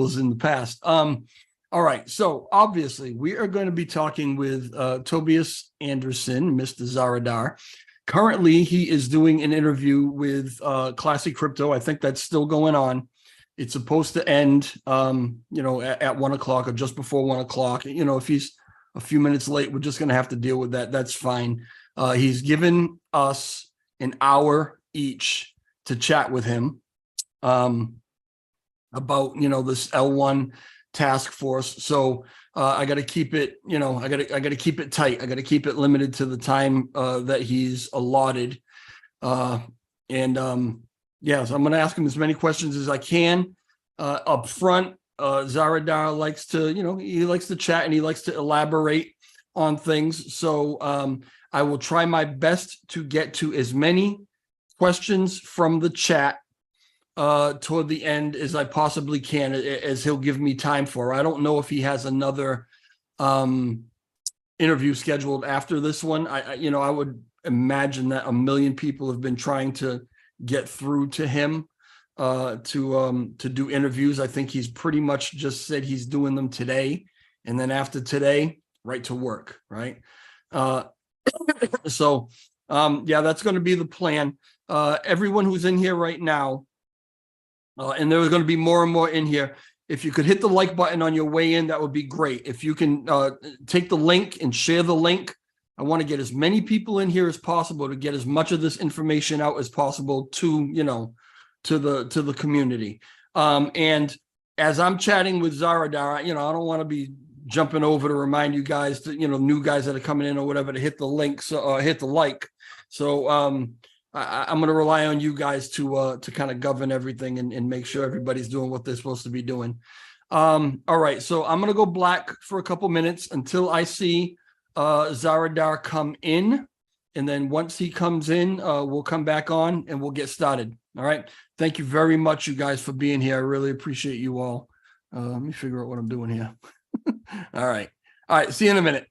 was in the past. All right, so obviously we are going to be talking with Tobias Anderson, Mr. Zaradar. Currently, he is doing an interview with Classic Crypto. I think that's still going on. It's supposed to end, at 1 o'clock or just before 1 o'clock. If he's a few minutes late, we're just going to have to deal with that. That's fine. He's given us an hour each to chat with him about this L1 task force. So I got to keep it, I got to keep it tight. I got to keep it limited to the time that he's allotted. So I'm going to ask him as many questions as I can up front. Zaradar likes to, he likes to chat and he likes to elaborate on things. So I will try my best to get to as many questions from the chat toward the end as I possibly can, as he'll give me time for. I don't know if he has another interview scheduled after this one. I would imagine that a million people have been trying to get through to him to do interviews. I think he's pretty much just said he's doing them today, and then after today, right to work, right? So that's going to be the plan. Everyone who's in here right now, and there's going to be more and more in here. If you could hit the like button on your way in, that would be great. If you can take the link and share the link, I want to get as many people in here as possible to get as much of this information out as possible to the community. And as I'm chatting with Zaradar, I don't want to be jumping over to remind you guys to, new guys that are coming in or whatever, to hit the links or hit the like. So I'm going to rely on you guys to kind of govern everything and make sure everybody's doing what they're supposed to be doing. All right, so I'm going to go black for a couple minutes until I see Zaradar come in. And then once he comes in, we'll come back on and we'll get started. All right. Thank you very much, you guys, for being here. I really appreciate you all. Let me figure out what I'm doing here. All right. All right. See you in a minute.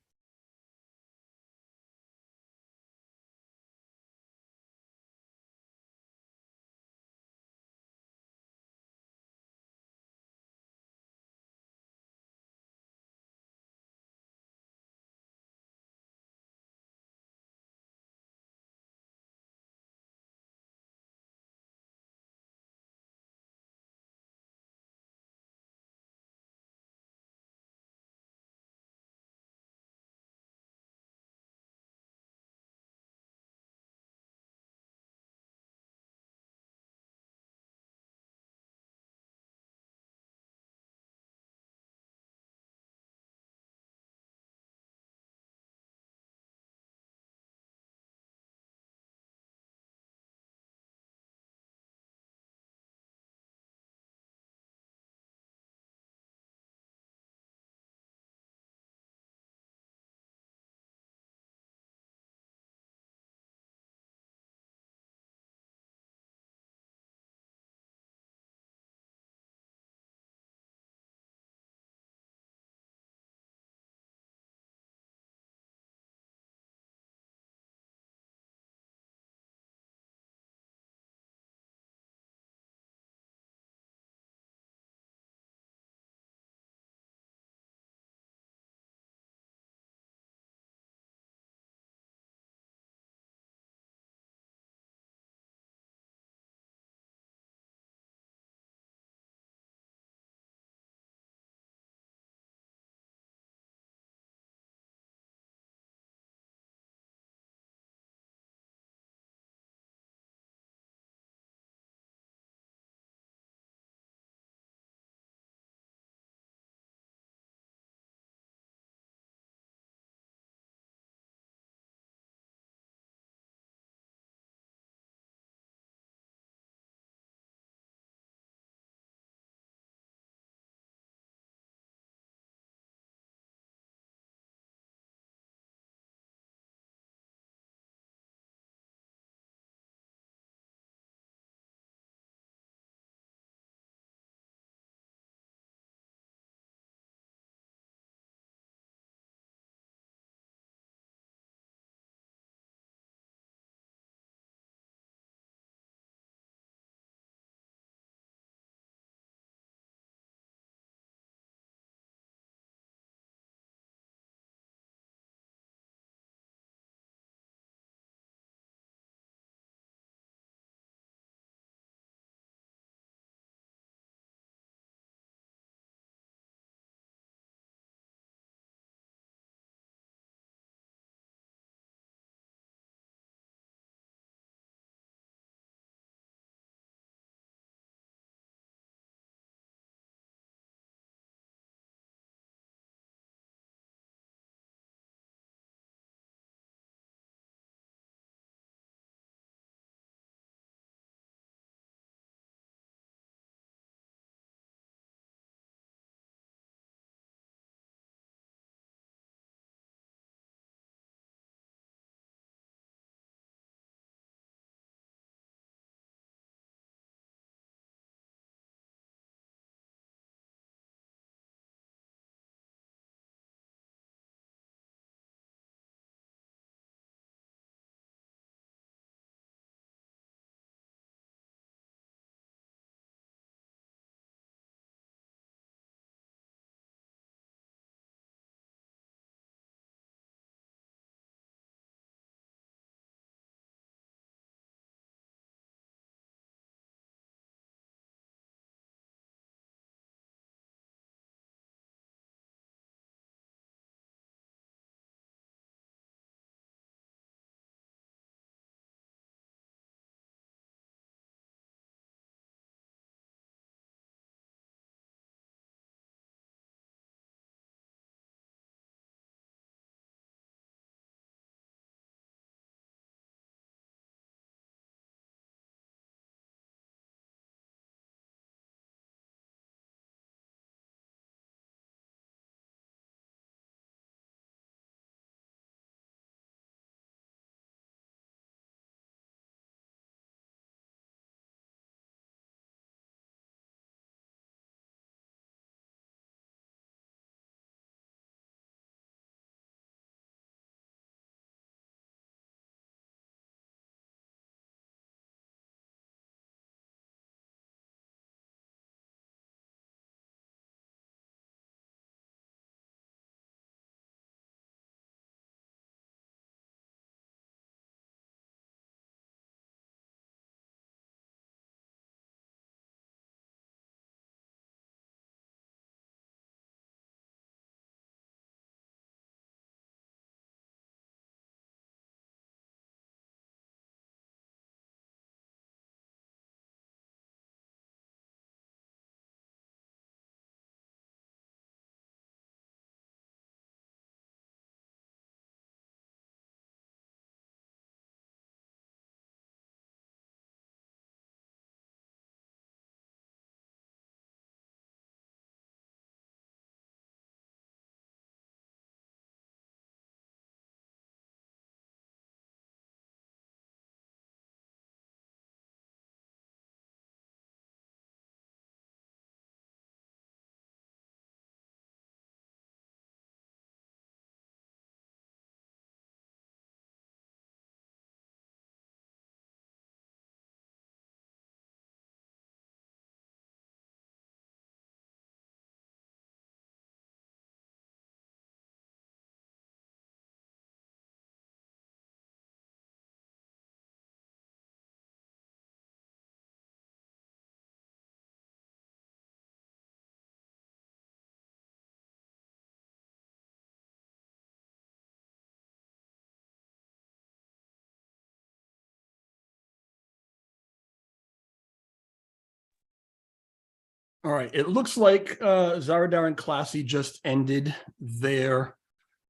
All right. It looks like Zaradar and Classy just ended their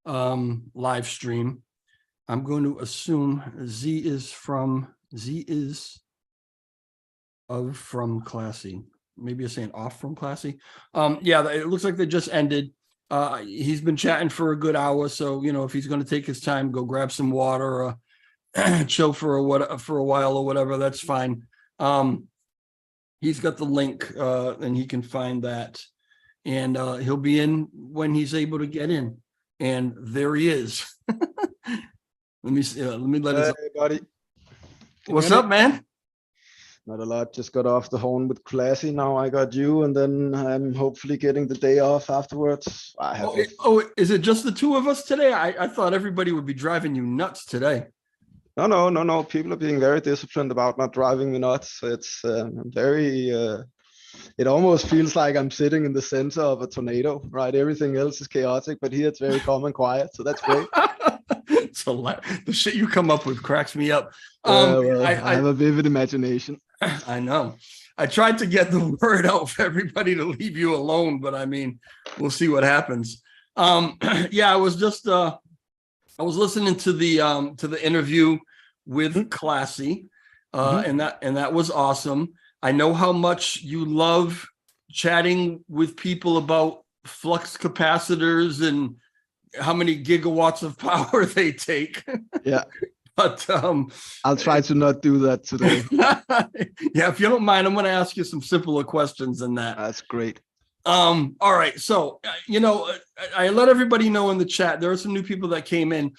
live stream. I'm going to assume Z is from Classy. Maybe you're saying off from Classy. Yeah, it looks like they just ended. He's been chatting for a good hour, so if he's going to take his time, go grab some water or chill for a while or whatever, that's fine. He's got the link and he can find that, and he'll be in when he's able to get in. And there he is. Let me see. Let me let Hey, buddy. What's up, man? Not a lot. Just got off the horn with Classy. Now I got you, and then I'm hopefully getting the day off afterwards. Is it just the two of us today? I thought everybody would be driving you nuts today. No. People are being very disciplined about not driving me nuts. It's very. It almost feels like I'm sitting in the center of a tornado, right? Everything else is chaotic, but here it's very calm and quiet. So that's great. The shit you come up with cracks me up. I have a vivid imagination. I know. I tried to get the word out for everybody to leave you alone, but I mean, we'll see what happens. Yeah, I was just I was listening to the interview with Classy, and that was awesome. I know how much you love chatting with people about flux capacitors and how many gigawatts of power they take. Yeah. But I'll try to not do that today. Yeah, if you don't mind, I'm going to ask you some simpler questions than that. That's great. All right. So, I let everybody know in the chat, there are some new people that came in.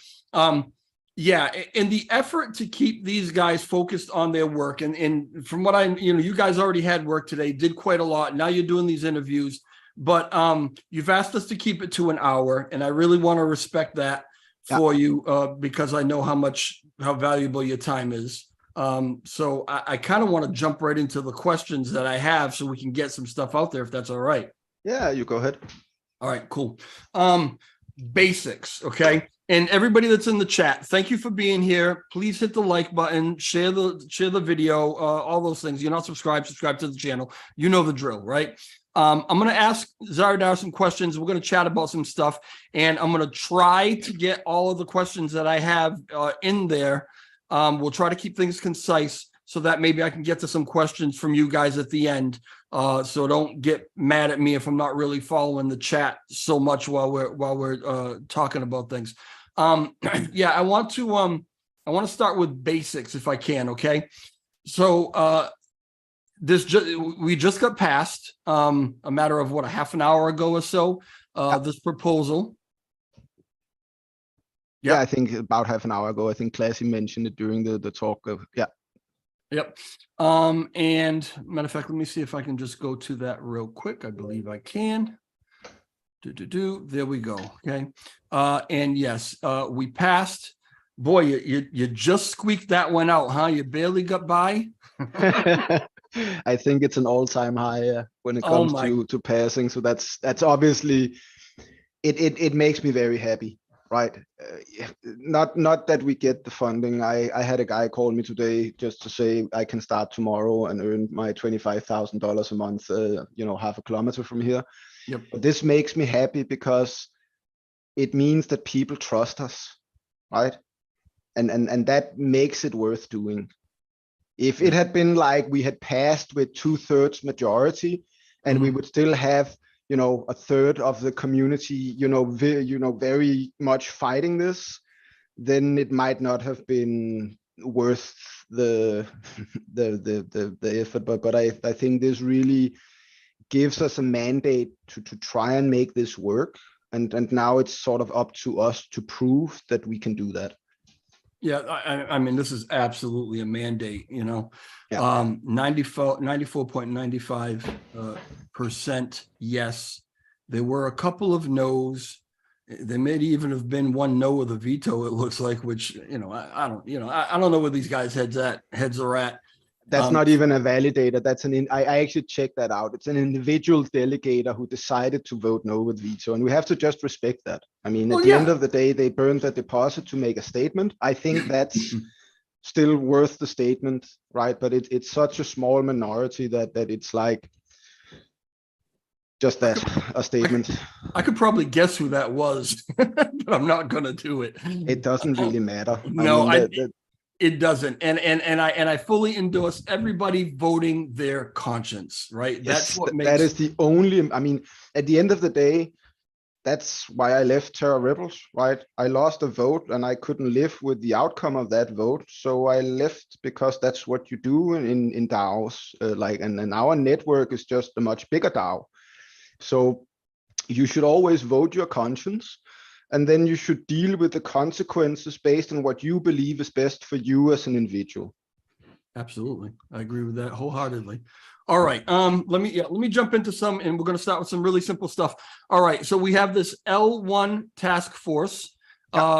Yeah, in the effort to keep these guys focused on their work, and from what you guys already had work today, did quite a lot. Now you're doing these interviews, but you've asked us to keep it to an hour, and I really want to respect that for you because I know how valuable your time is. So I kind of want to jump right into the questions that I have so we can get some stuff out there, if that's all right. Yeah, you go ahead. All right, cool. Basics, okay? And everybody that's in the chat, thank you for being here. Please hit the like button, share the video, all those things. You're not subscribed to the channel. You know the drill, right? I'm going to ask Zaradar some questions. We're going to chat about some stuff, and I'm going to try to get all of the questions that I have in there. We'll try to keep things concise so that maybe I can get to some questions from you guys at the end. So don't get mad at me if I'm not really following the chat so much while we're talking about things. Yeah, I want to start with basics if I can. Okay, so we just got passed a matter of a half an hour ago or so. This proposal. Yeah, I think about half an hour ago. I think Classy mentioned it during the talk. Yeah. Yep. And matter of fact, let me see if I can just go to that real quick. I believe I can. There we go. Okay. And yes, we passed. Boy, you just squeaked that one out, huh? You barely got by. I think it's an all-time high when it comes to passing. So that's obviously it makes me very happy, right? Not that we get the funding. I had a guy call me today just to say I can start tomorrow and earn my $25,000 a month. Half a kilometer from here. Yep. But this makes me happy because it means that people trust us, right? And that makes it worth doing. If it had been like we had passed with 2/3 majority, and we would still have, a third of the community, very much fighting this, then it might not have been worth the effort. But I think this really gives us a mandate to try and make this work, and now it's sort of up to us to prove that we can do that. Yeah, I mean, this is absolutely a mandate, 94.95% yes. There were a couple of no's. There may even have been one no with a veto, it looks like, which, I don't know where these guys' heads are at. That's not even a validator. That's I actually checked that out. It's an individual delegator who decided to vote no with veto. And we have to just respect that. I mean, at the end of the day, they burned the deposit to make a statement. I think that's still worth the statement, right? But it's such a small minority that it's like, Just that, a statement. I could probably guess who that was, but I'm not gonna do it. It doesn't really matter. No, it doesn't. And I fully endorse everybody voting their conscience, right? That's Yes, what that makes is the only, I mean, at the end of the day, that's why I left Terra Rebels, right? I lost a vote and I couldn't live with the outcome of that vote. So I left because that's what you do in DAOs. And our network is just a much bigger DAO. So you should always vote your conscience. And then you should deal with the consequences based on what you believe is best for you as an individual. Absolutely. I agree with that wholeheartedly. All right. Let me jump into some, and we're going to start with some really simple stuff. All right. So we have this L1 task force,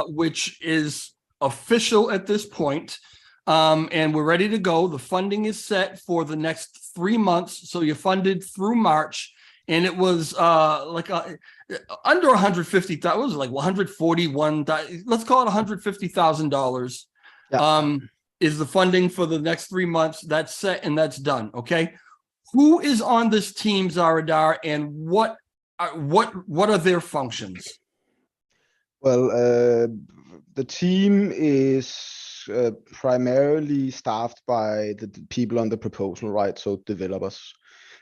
which is official at this point. And we're ready to go. The funding is set for the next 3 months. So you're funded through March. And it was under 150,000. It was like 141. Let's call it $150,000. Yeah. Is the funding for the next 3 months. That's set and that's done. Okay. Who is on this team, Zaradar, and what are their functions? Well, the team is primarily staffed by the people on the proposal, right? So developers.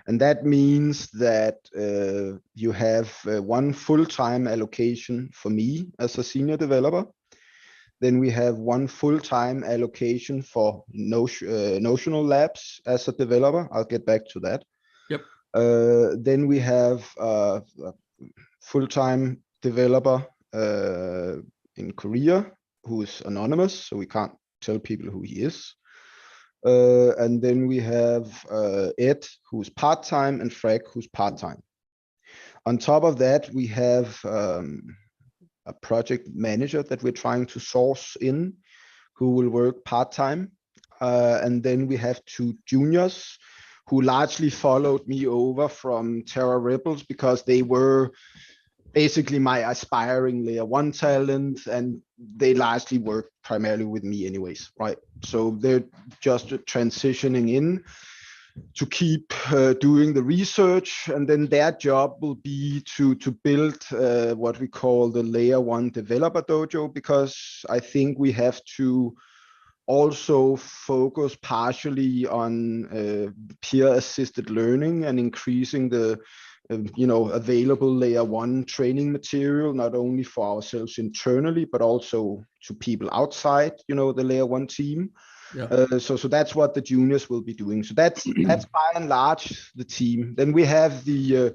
And that means that you have one full-time allocation for me as a senior developer. Then we have one full-time allocation for Notional Labs as a developer. I'll get back to that. Yep. Then we have a full-time developer in Korea who is anonymous, so we can't tell people who he is. And then we have Ed, who's part-time, and Frank, who's part-time. On top of that, we have a project manager that we're trying to source in, who will work part-time. And then we have 2 juniors who largely followed me over from Terra Rebels because they were basically my aspiring layer 1 talent, and they largely work primarily with me anyways, right? So they're just transitioning in to keep doing the research, and then their job will be to build what we call the layer 1 developer dojo, because I think we have to also focus partially on peer assisted learning and increasing the available layer 1 training material, not only for ourselves internally, but also to people outside, the layer 1 team. Yeah. So that's what the juniors will be doing. So that's by and large the team. Then we have the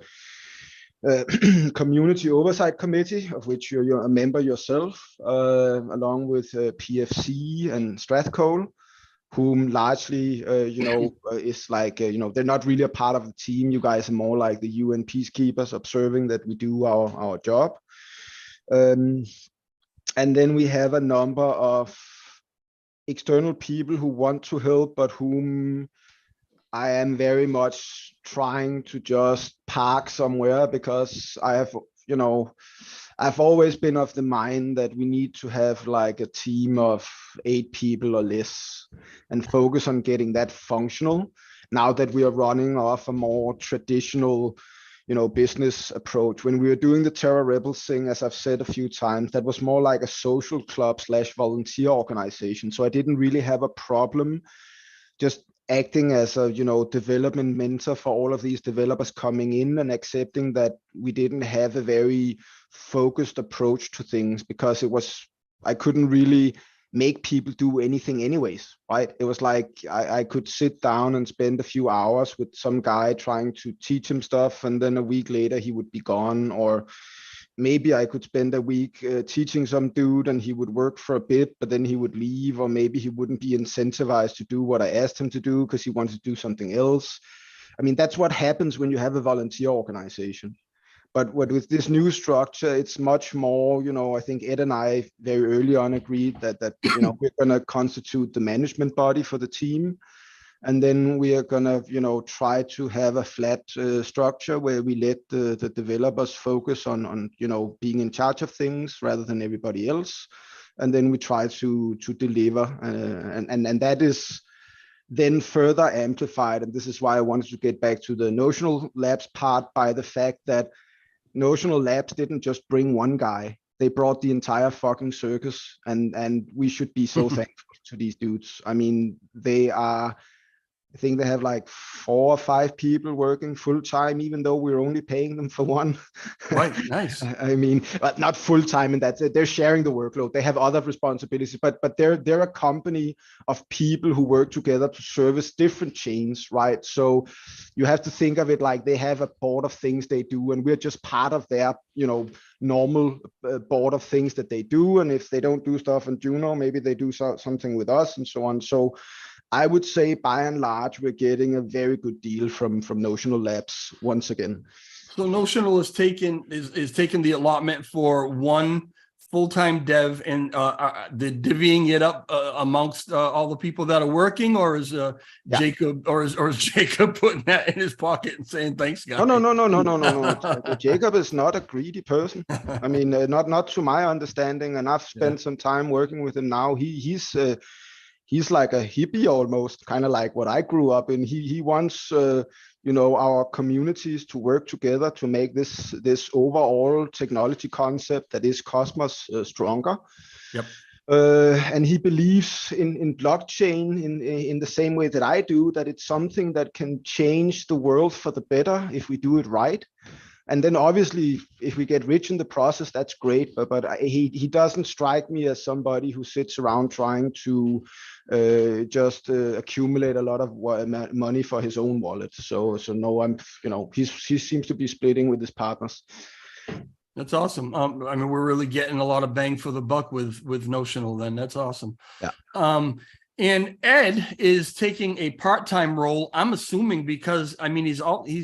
community oversight committee, of which you're a member yourself, along with PFC and Strathcole, whom largely, is like, they're not really a part of the team. You guys are more like the UN peacekeepers observing that we do our job. And then we have a number of external people who want to help, but whom I am very much trying to just park somewhere, because I've always been of the mind that we need to have like a team of 8 people or less and focus on getting that functional, now that we are running off a more traditional business approach. When we were doing the Terra Rebels thing, as I've said a few times, that was more like a social club / volunteer organization. So I didn't really have a problem just acting as a development mentor for all of these developers coming in, and accepting that we didn't have a very focused approach to things, because I couldn't really make people do anything anyways, right? It was like I could sit down and spend a few hours with some guy trying to teach him stuff, and then a week later he would be gone. Or maybe I could spend a week teaching some dude and he would work for a bit, but then he would leave, or maybe he wouldn't be incentivized to do what I asked him to do because he wanted to do something else. I mean, that's what happens when you have a volunteer organization. But with this new structure, it's much more, I think Ed and I very early on agreed that we're going to constitute the management body for the team. And then we are going to, try to have a flat structure where we let the developers focus on being in charge of things rather than everybody else. And then we try to deliver. And that is then further amplified, and this is why I wanted to get back to the Notional Labs part, by the fact that Notional Labs didn't just bring one guy. They brought the entire fucking circus, and we should be so thankful to these dudes. I mean, I think they have like 4 or 5 people working full time, even though we're only paying them for one. Right, nice. I mean, but not full time, and that's it. They're sharing the workload. They have other responsibilities, but they're a company of people who work together to service different chains, right? So you have to think of it like they have a board of things they do, and we're just part of their, normal board of things that they do. And if they don't do stuff in Juno, maybe they do something with us and so on. So I would say by and large, we're getting a very good deal from Notional Labs once again. So Notional is taking the allotment for one full-time dev, and the divvying it up amongst all the people that are working, or is Jacob or is Jacob putting that in his pocket and saying thanks, guys? No. Jacob is not a greedy person. I mean, not to my understanding, and I've spent some time working with him now. He's like a hippie almost, kind of like what I grew up in. He wants our communities to work together to make this overall technology concept that is Cosmos stronger. Yep. And he believes in blockchain in the same way that I do, that it's something that can change the world for the better if we do it right. And then obviously, if we get rich in the process, that's great. But he doesn't strike me as somebody who sits around trying to just accumulate a lot of money for his own wallet. So no, he seems to be splitting with his partners. That's awesome. I mean, we're really getting a lot of bang for the buck with Notional. Then that's awesome. Yeah. And Ed is taking a part-time role, I'm assuming, because I mean he's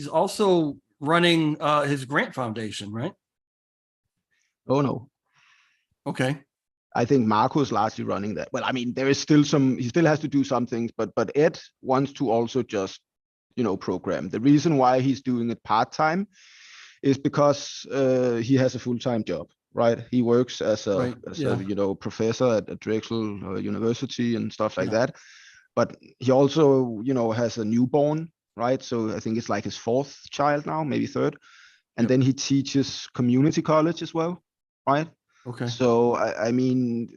also running his grant foundation, right? Oh no. Okay. I think Marco is largely running that. Well, I mean, there is still he still has to do some things, but Ed wants to also just, program. The reason why he's doing it part-time is because he has a full-time job, right? He works as a professor at Drexel University and stuff like that. But he also, has a newborn, right? So I think it's like his 4th child now, maybe 3rd. And then he teaches community college as well, right? Okay. So, I mean,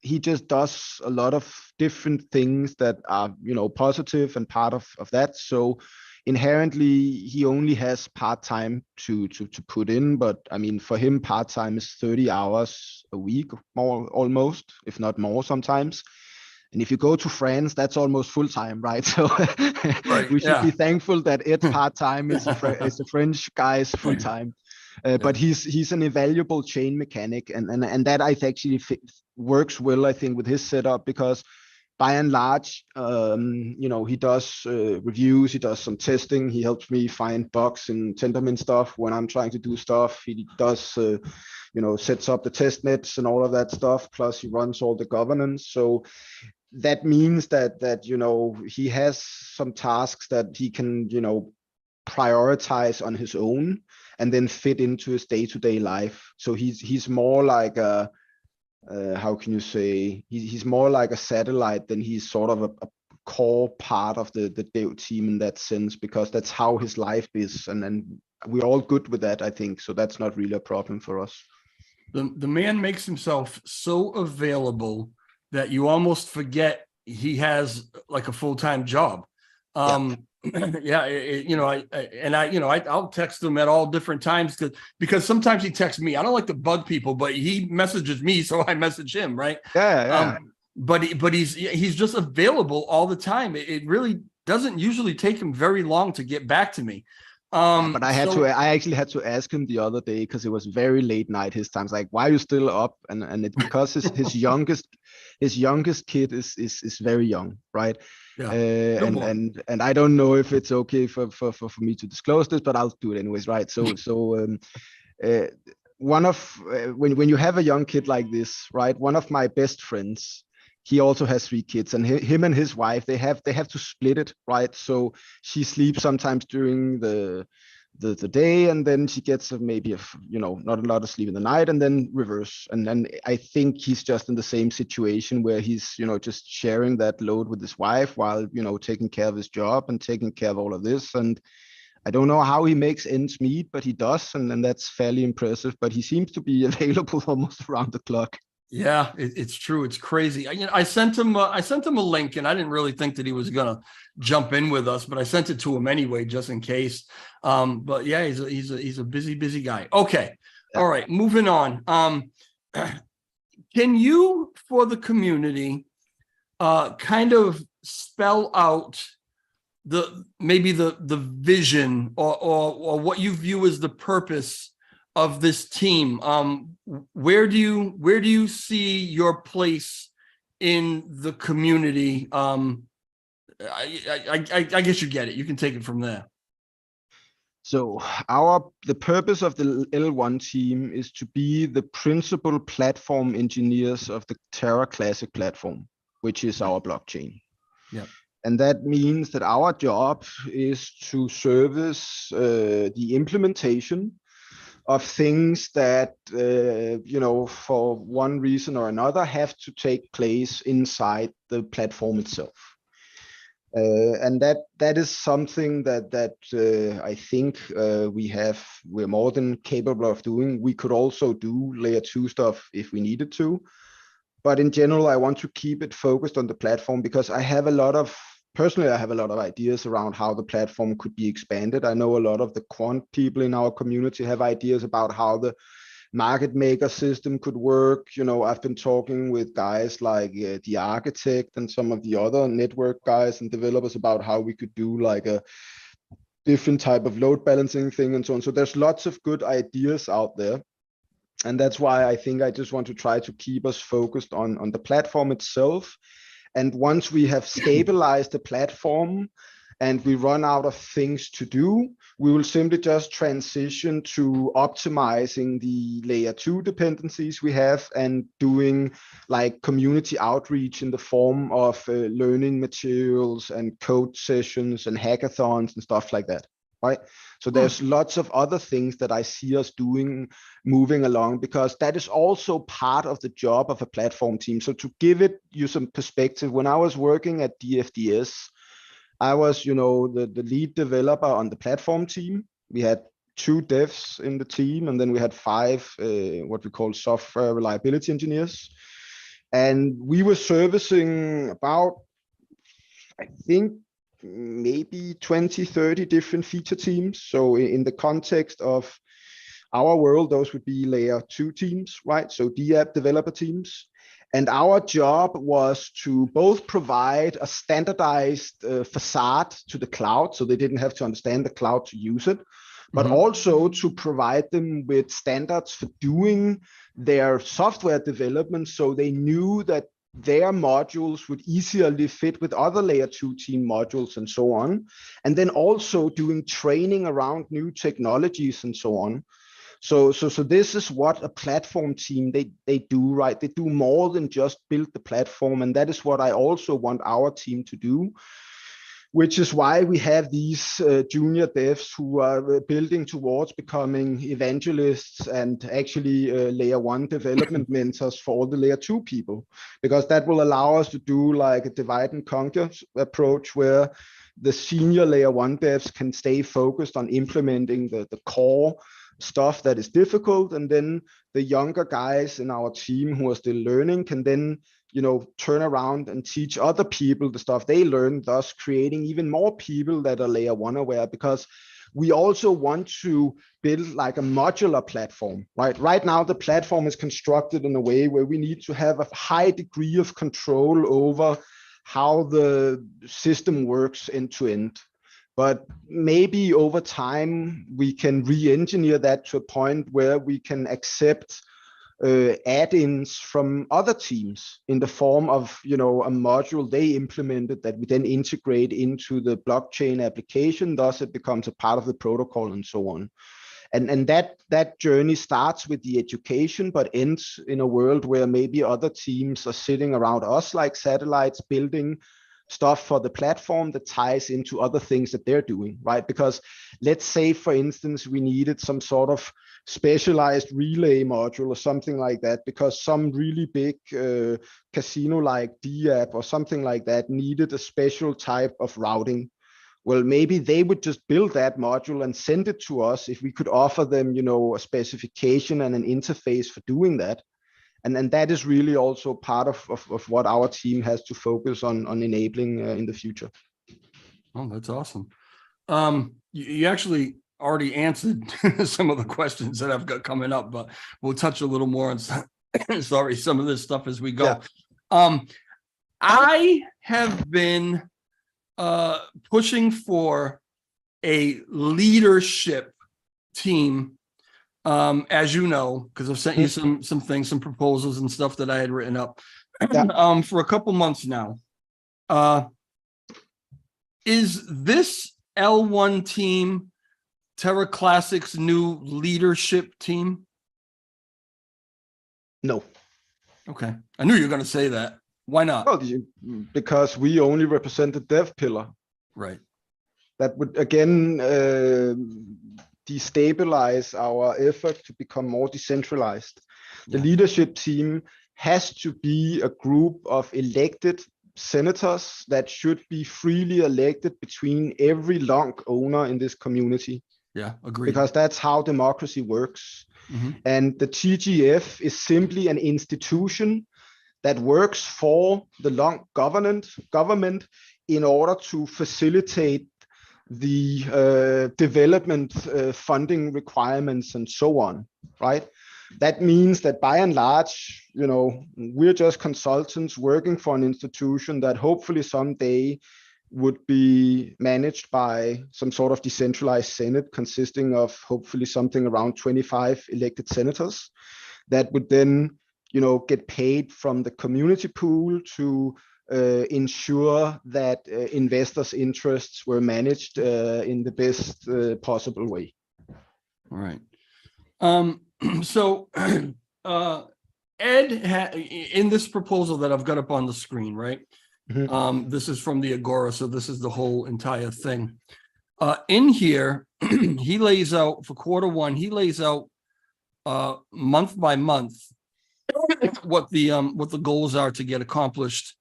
he just does a lot of different things that are, positive and part of that. So inherently, he only has part-time to put in. But I mean, for him, part-time is 30 hours a week, more almost, if not more sometimes. And if you go to France, that's almost full time, right? So we should be thankful that Ed's part time is a French guy's full time. But he's an invaluable chain mechanic, and that I actually works well, I think, with his setup, because by and large, he does reviews, he does some testing, he helps me find bugs in Tendermint stuff when I'm trying to do stuff. He does, sets up the test nets and all of that stuff. Plus, he runs all the governance. So that means that he has some tasks that he can prioritize on his own and then fit into his day-to-day life. So he's more like a how can you say, he's more like a satellite than he's sort of a core part of the dev team in that sense, because that's how his life is, and we're all good with that, I think. So that's not really a problem for us. The man makes himself so available that you almost forget he has like a full-time job. I'll text him at all different times because sometimes he texts me. I don't like to bug people, but he messages me, so I message him, right? But he's just available all the time. It really doesn't usually take him very long to get back to me. But I actually had to ask him the other day, because it was very late night his time. It's like, why are you still up? And it's because his youngest kid is very young, right? And I don't know if it's okay for me to disclose this, but I'll do it anyways, right? When you have a young kid like this, right? One of my best friends, he also has 3 kids, and him and his wife, they have to split it, right? So she sleeps sometimes during the the day, and then she gets maybe not a lot of sleep in the night, and then reverse. And then I think he's just in the same situation where he's just sharing that load with his wife while taking care of his job and taking care of all of this. And I don't know how he makes ends meet, but he does, and that's fairly impressive. But he seems to be available almost around the clock. Yeah, it's true. It's crazy. I sent him a link, and I didn't really think that he was gonna jump in with us, but I sent it to him anyway, just in case. But yeah, he's a busy guy. Okay, Yeah. all right, moving on. Can you, for the community, kind of spell out maybe the vision or what you view as the purpose of this team? Where do you see your place in the community? I guess you get it. You can take it from there. So the purpose of the L1 team is to be the principal platform engineers of the Terra Classic platform, which is our blockchain. Yeah. And that means that our job is to service the implementation of things that, for one reason or another, have to take place inside the platform itself. And that is something that I think we're more than capable of doing. We could also do layer 2 stuff if we needed to. But in general, I want to keep it focused on the platform because personally, I have a lot of ideas around how the platform could be expanded. I know a lot of the quant people in our community have ideas about how the market maker system could work. I've been talking with guys like the architect and some of the other network guys and developers about how we could do like a different type of load balancing thing and so on. So there's lots of good ideas out there. And that's why I think I just want to try to keep us focused on the platform itself. And once we have stabilized the platform and we run out of things to do, we will simply just transition to optimizing the layer 2 dependencies we have and doing like community outreach in the form of learning materials and code sessions and hackathons and stuff like that. Right. So there's lots of other things that I see us doing, moving along, because that is also part of the job of a platform team. So to give you some perspective, when I was working at DFDS, I was, the lead developer on the platform team. We had 2 devs in the team, and then we had 5 what we call software reliability engineers. And we were servicing about, I think, maybe 20, 30 different feature teams. So in the context of our world, those would be layer 2 teams, right? So DApp developer teams. And our job was to both provide a standardized facade to the cloud, so they didn't have to understand the cloud to use it, but also to provide them with standards for doing their software development, so they knew that their modules would easily fit with other layer 2 team modules and so on. And then also doing training around new technologies and so on. So this is what a platform team, they do, right? They do more than just build the platform. And that is what I also want our team to do, which is why we have these junior devs who are building towards becoming evangelists and actually layer 1 development mentors for all the layer 2 people, because that will allow us to do like a divide and conquer approach where the senior layer 1 devs can stay focused on implementing the core stuff that is difficult, and then the younger guys in our team who are still learning can then turn around and teach other people the stuff they learned, thus creating even more people that are layer 1 aware, because we also want to build like a modular platform, right? Right now, the platform is constructed in a way where we need to have a high degree of control over how the system works end to end. But maybe over time, we can re-engineer that to a point where we can accept add-ins from other teams in the form of a module they implemented that we then integrate into the blockchain application. Thus, it becomes a part of the protocol and so on. And that journey starts with the education, but ends in a world where maybe other teams are sitting around us like satellites, building stuff for the platform that ties into other things that they're doing, right? Because let's say, for instance, we needed some sort of specialized relay module or something like that, because some really big casino like D-app or something like that needed a special type of routing. Well, maybe they would just build that module and send it to us if we could offer them, you know, a specification and an interface for doing that. And that is really also part of what our team has to focus on enabling in the future. Oh, that's awesome. You actually already answered some of the questions that I've got coming up, but we'll touch a little more on sorry, some of this stuff as we go. Yeah. I have been pushing for a leadership team, as you know, because I've sent you some things, some proposals and stuff that I had written up for a couple months now. Is this L1 team Terra Classic's new leadership team? No. Okay. I knew you were going to say that. Why not? Well, because we only represent the dev pillar. Right. That would, again, destabilize our effort to become more decentralized. The leadership team has to be a group of elected senators that should be freely elected between every LONC owner in this community. Yeah, agreed. Because that's how democracy works. And the TGF is simply an institution that works for the LONC government in order to facilitate the development funding requirements and so on, right? That means that by and large, you know, we're just consultants working for an institution that hopefully someday would be managed by some sort of decentralized Senate consisting of hopefully something around 25 elected senators that would then, you know, get paid from the community pool to ensure that investors' interests were managed in the best possible way. All right. So Ed, in this proposal that I've got up on the screen, right? This is from the Agora, so this is the whole entire thing. In here, he lays out for quarter 1, he lays out month by month what the goals are to get accomplished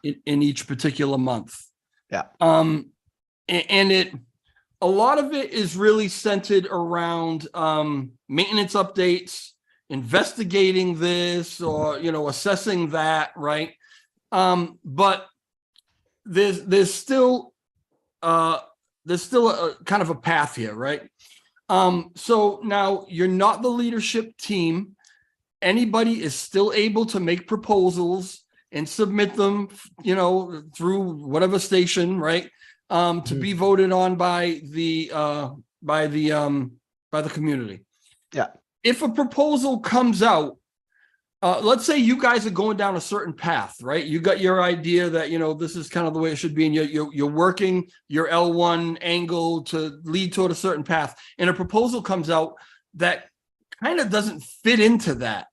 in each particular month. And a lot of it is really centered around maintenance updates, investigating this, or, you know, assessing that, right? But there's still a kind of a path here, right? So now you're not the leadership team. Anybody is still able to make proposals and submit them, you know, through whatever station, right? To be voted on by the community. Yeah. If a proposal comes out, let's say you guys are going down a certain path, right? You got your idea that, you know, this is kind of the way it should be, and you're working your L1 angle to lead toward a certain path, and a proposal comes out that kind of doesn't fit into that.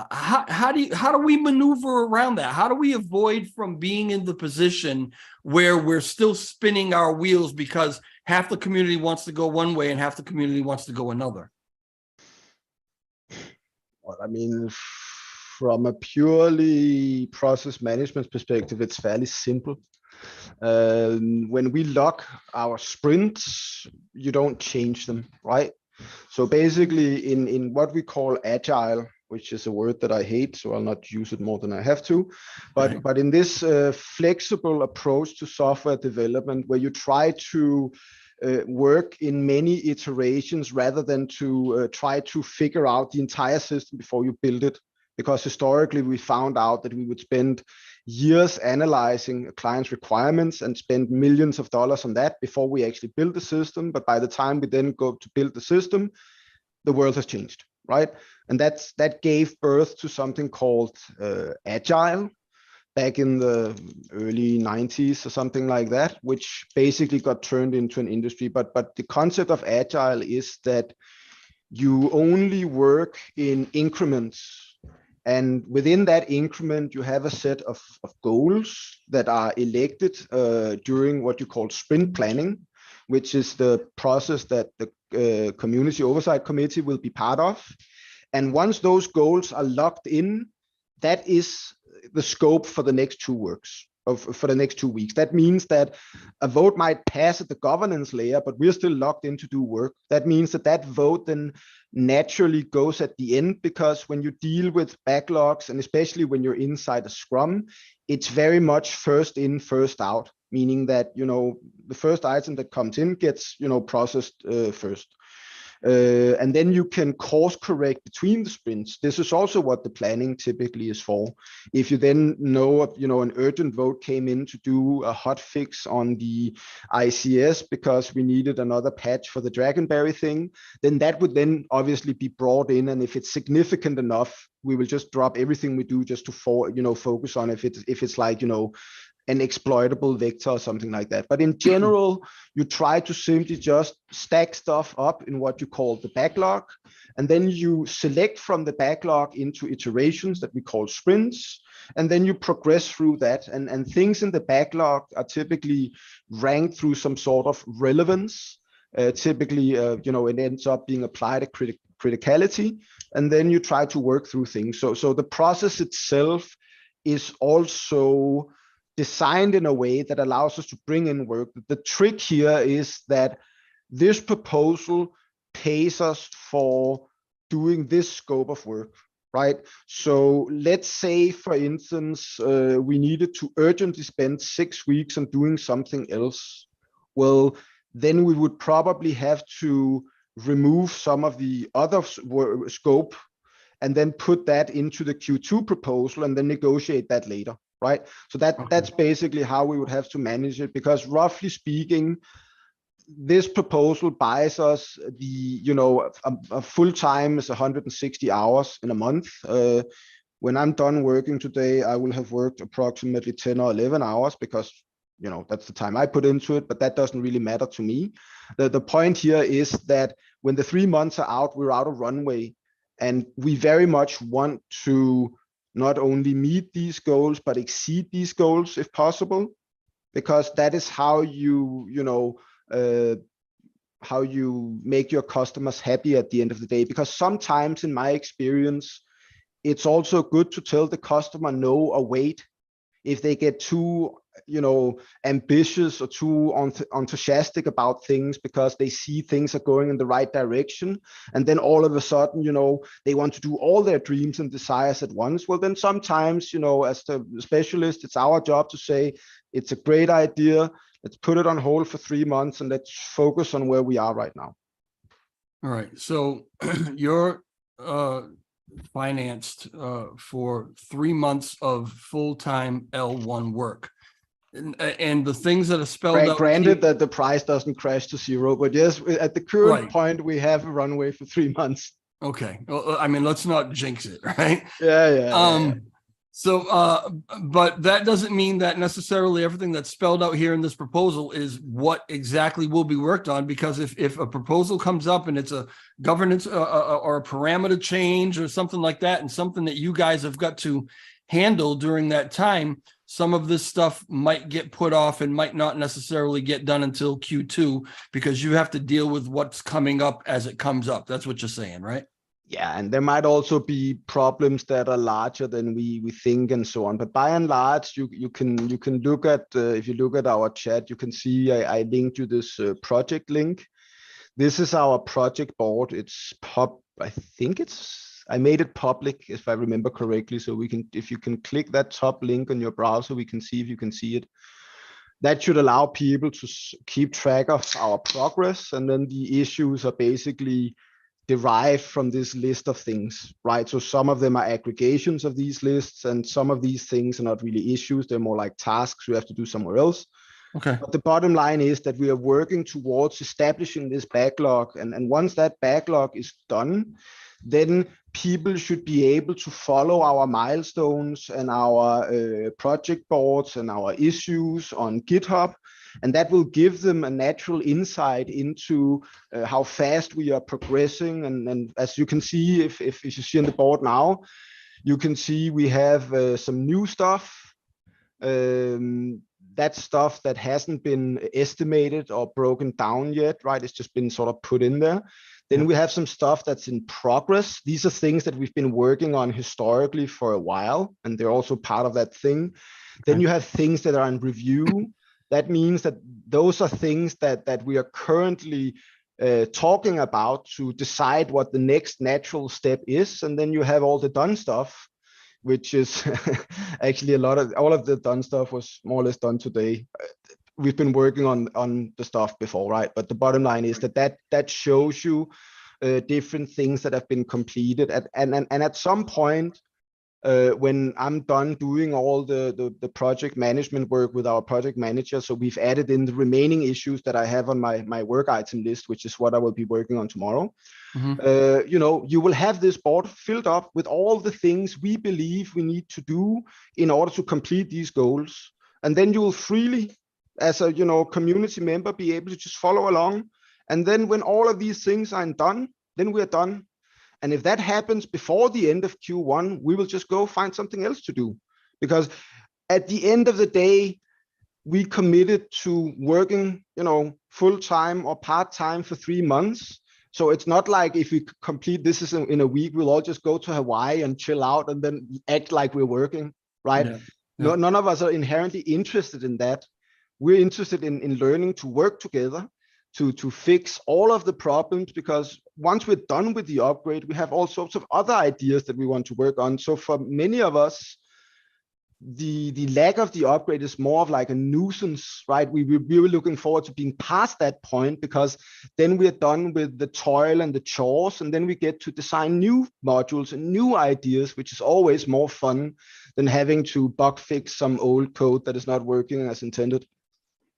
How do we maneuver around that? How do we avoid from being in the position where we're still spinning our wheels because half the community wants to go one way and half the community wants to go another? Well, I mean, from a purely process management perspective, it's fairly simple. When we lock our sprints, you don't change them, right? So basically in what we call agile, which is a word that I hate, so I'll not use it more than I have to. But in this flexible approach to software development, where you try to work in many iterations rather than to try to figure out the entire system before you build it. Because historically, we found out that we would spend years analyzing a client's requirements and spend millions of dollars on that before we actually build the system. But by the time we then go to build the system, the world has changed, right? And that gave birth to something called Agile back in the early 90s or something like that, which basically got turned into an industry. But the concept of Agile is that you only work in increments And within that increment, you have a set of goals that are elected during what you call sprint planning, which is the process that the Community Oversight Committee will be part of. And once those goals are locked in, that is the scope for the next 2 works. For the next 2 weeks. That means that a vote might pass at the governance layer, but we're still locked in to do work. That means that that vote then naturally goes at the end, because when you deal with backlogs, and especially when you're inside a scrum, it's very much first in, first out, meaning that, the first item that comes in gets, processed first. And then you can course correct between the sprints. This is also what the planning typically is for. If you then know, an urgent vote came in to do a hot fix on the ICS because we needed another patch for the Dragonberry thing, then that would then obviously be brought in. And if it's significant enough, we will just drop everything we do just to focus on if it's like, an exploitable vector or something like that. But in general, you try to simply just stack stuff up in what you call the backlog. And then you select from the backlog into iterations that we call sprints. And then you progress through that. And things in the backlog are typically ranked through some sort of relevance. Typically, it ends up being applied at criticality. And then you try to work through things. So the process itself is also designed in a way that allows us to bring in work. The trick here is that this proposal pays us for doing this scope of work, right? So let's say, for instance, we needed to urgently spend 6 weeks on doing something else. Well, then we would probably have to remove some of the other scope and then put that into the Q2 proposal and then negotiate that later. Right. So that's basically how we would have to manage it, because roughly speaking, this proposal buys us a full time is 160 hours in a month. When I'm done working today, I will have worked approximately 10 or 11 hours because, that's the time I put into it, but that doesn't really matter to me. The point here is that when the 3 months are out, we're out of runway, and we very much want to not only meet these goals, but exceed these goals if possible, because that is how you make your customers happy at the end of the day. Because sometimes, in my experience, it's also good to tell the customer no or wait if they get too ambitious or too enthusiastic about things because they see things are going in the right direction, and then all of a sudden they want to do all their dreams and desires at once. Well, then sometimes as the specialist, it's our job to say it's a great idea, let's put it on hold for 3 months and let's focus on where we are right now. All right, so you're financed for 3 months of full-time L1 work. And the things that are spelled out. Granted that the price doesn't crash to zero, but yes, at the current point, we have a runway for 3 months. Okay. Well, I mean, let's not jinx it, right? Yeah. So, but that doesn't mean that necessarily everything that's spelled out here in this proposal is what exactly will be worked on, because if a proposal comes up and it's a governance or a parameter change or something like that, and something that you guys have got to handle during that time, some of this stuff might get put off and might not necessarily get done until Q2 because you have to deal with what's coming up as it comes up. That's what you're saying, right? Yeah, and there might also be problems that are larger than we think and so on. But by and large, you can look at if you look at our chat, you can see I linked you this project link. This is our project board. It's I made it public, if I remember correctly. So if you can click that top link on your browser, we can see if you can see it. That should allow people to keep track of our progress. And then the issues are basically derived from this list of things, right? So some of them are aggregations of these lists, and some of these things are not really issues. They're more like tasks we have to do somewhere else. Okay. But the bottom line is that we are working towards establishing this backlog. And once that backlog is done, then people should be able to follow our milestones and our project boards and our issues on GitHub. And that will give them a natural insight into how fast we are progressing. And as you can see, if you see on the board now, You can see we have some new stuff. That's stuff that hasn't been estimated or broken down yet, right? It's just been sort of put in there. Then we have some stuff that's in progress. These are things that we've been working on historically for a while, and they're also part of that thing. Then you have things that are in review. That means that those are things that we are currently talking about to decide what the next natural step is. And then you have all the done stuff, which is actually all of the done stuff was more or less done today. We've been working on the stuff before, right? But the bottom line is that shows you different things that have been completed. And at some point, when I'm done doing all the project management work with our project manager, so we've added in the remaining issues that I have on my work item list, which is what I will be working on tomorrow. You will have this board filled up with all the things we believe we need to do in order to complete these goals. And then you will freely, as a community member, be able to just follow along. And then when all of these things are done, then we're done. And if that happens before the end of Q1, we will just go find something else to do. Because at the end of the day, we committed to working, full-time or part-time for 3 months. So it's not like if we complete this in a week, we'll all just go to Hawaii and chill out and then act like we're working, right? Yeah. No, none of us are inherently interested in that. We're interested in learning to work together to fix all of the problems, because once we're done with the upgrade, we have all sorts of other ideas that we want to work on. So for many of us, the lack of the upgrade is more of like a nuisance, right? We were looking forward to being past that point, because then we're done with the toil and the chores, and then we get to design new modules and new ideas, which is always more fun than having to bug fix some old code that is not working as intended.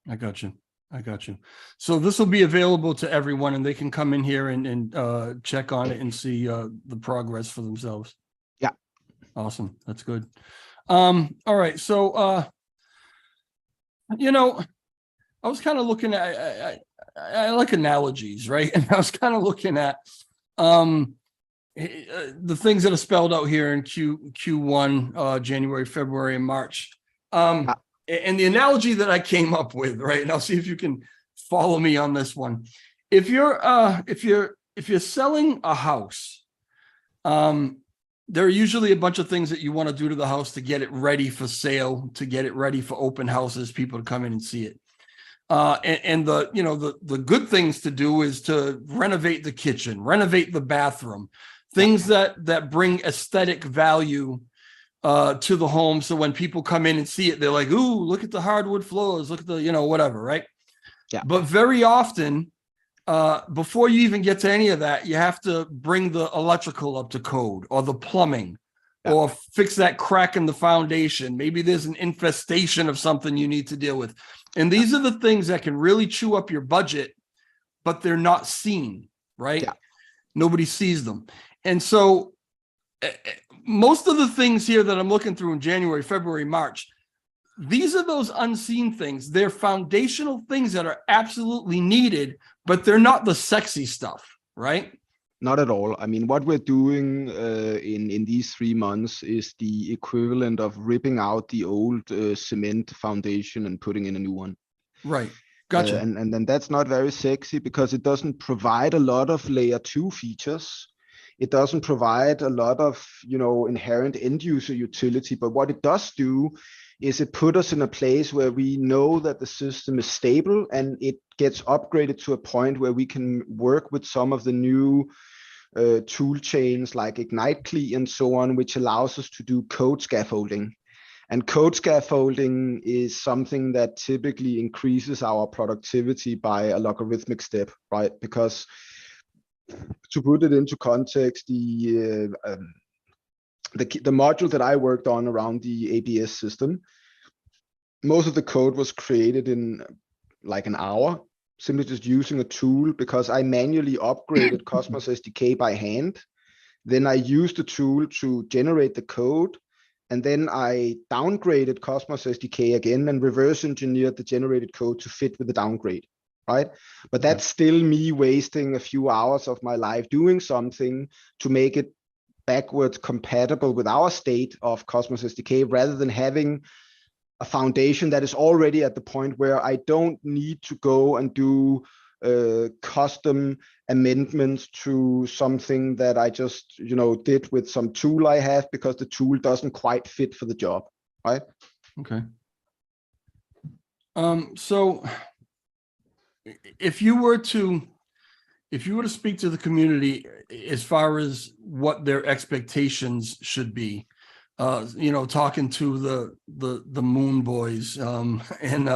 I got you. So this will be available to everyone, and they can come in here and check on it and see the progress for themselves. Yeah. Awesome. That's good. All right. So, I was kind of looking at, I like analogies, right? And I was kind of looking at the things that are spelled out here in Q1, January, February, and March. And the analogy that I came up with, right? And I'll see if you can follow me on this one. If you're selling a house, there are usually a bunch of things that you want to do to the house to get it ready for sale, to get it ready for open houses, people to come in and see it. And the good things to do is to renovate the kitchen, renovate the bathroom, things that bring aesthetic value to the home. So when people come in and see it, they're like, ooh, look at the hardwood floors, look at the, whatever, right? Yeah. But very often, before you even get to any of that, you have to bring the electrical up to code, or the plumbing, or fix that crack in the foundation. Maybe there's an infestation of something you need to deal with. And these are the things that can really chew up your budget, but they're not seen, right? Yeah. Nobody sees them. And so most of the things here that I'm looking through in January, February, March, these are those unseen things. They're foundational things that are absolutely needed, but they're not the sexy stuff, right? Not at all. I mean, what we're doing in these 3 months is the equivalent of ripping out the old cement foundation and putting in a new one. Right. Gotcha. And then that's not very sexy, because it doesn't provide a lot of layer 2 features. It doesn't provide a lot of, inherent end user utility. But what it does do is it put us in a place where we know that the system is stable, and it gets upgraded to a point where we can work with some of the new tool chains like IgniteCli and so on, which allows us to do code scaffolding. And code scaffolding is something that typically increases our productivity by a logarithmic step, right? Because to put it into context, the module that I worked on around the ABS system, most of the code was created in like an hour, simply just using a tool, because I manually upgraded Cosmos SDK by hand. Then I used the tool to generate the code, and then I downgraded Cosmos SDK again and reverse engineered the generated code to fit with the downgrade, right? But that's still me wasting a few hours of my life doing something to make it backwards compatible with our state of Cosmos SDK, rather than having a foundation that is already at the point where I don't need to go and do custom amendments to something that I just, did with some tool I have, because the tool doesn't quite fit for the job, right? Okay. So if you were to speak to the community as far as what their expectations should be, talking to the Moon Boys, and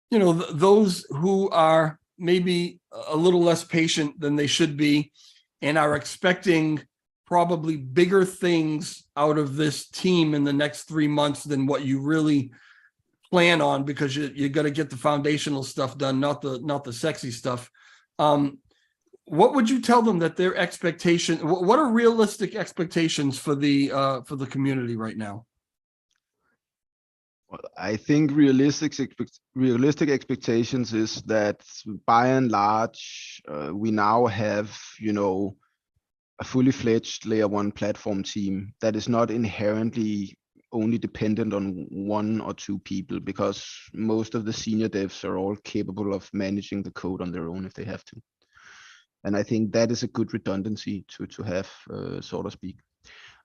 those who are maybe a little less patient than they should be, and are expecting probably bigger things out of this team in the next 3 months than what you really plan on, because you got to get the foundational stuff done, not the sexy stuff. What would you tell them that their expectation? What are realistic expectations for the community right now? Well, I think realistic expectations is that by and large, we now have, a fully fledged layer 1 platform team that is not inherently only dependent on 1 or 2 people, because most of the senior devs are all capable of managing the code on their own if they have to. And I think that is a good redundancy to have, so to speak.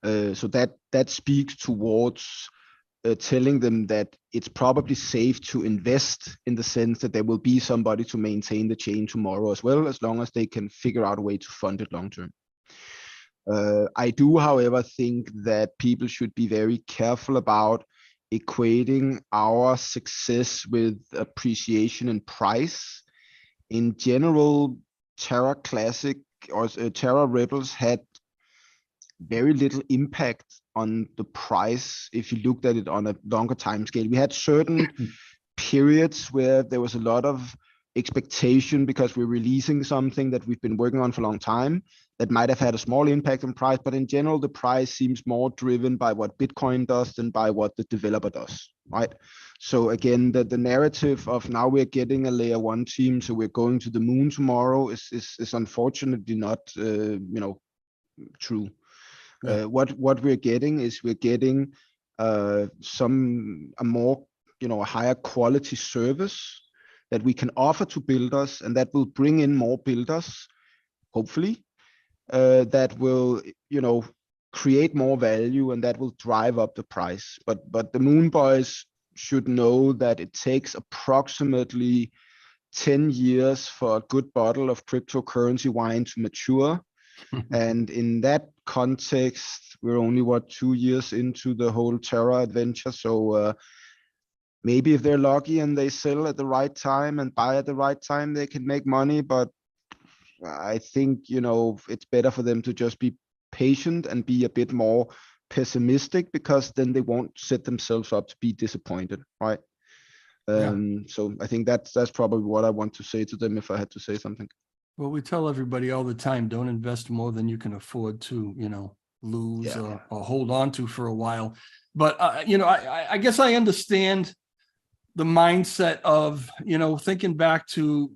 So that speaks towards telling them that it's probably safe to invest, in the sense that there will be somebody to maintain the chain tomorrow as well, as long as they can figure out a way to fund it long term. I do, however, think that people should be very careful about equating our success with appreciation and price. In general, Terra Classic or Terra Rebels had very little impact on the price if you looked at it on a longer time scale. We had certain periods where there was a lot of expectation because we're releasing something that we've been working on for a long time that might have had a small impact on price, but in general, the price seems more driven by what Bitcoin does than by what the developer does, right? So again, the narrative of now we're getting a layer 1 team, so we're going to the moon tomorrow is unfortunately not, true. Yeah. What we're getting is we're getting a more, a higher quality service that we can offer to builders, and that will bring in more builders, hopefully, that will, create more value, and that will drive up the price. But the Moon Boys should know that it takes approximately 10 years for a good bottle of cryptocurrency wine to mature. And in that context, we're only 2 years into the whole Terra adventure. So maybe if they're lucky and they sell at the right time and buy at the right time, they can make money. But I think, it's better for them to just be patient and be a bit more pessimistic, because then they won't set themselves up to be disappointed, right? So I think that's probably what I want to say to them if I had to say something. Well, we tell everybody all the time, don't invest more than you can afford to, lose or hold on to for a while. But, I guess I understand the mindset of, thinking back to,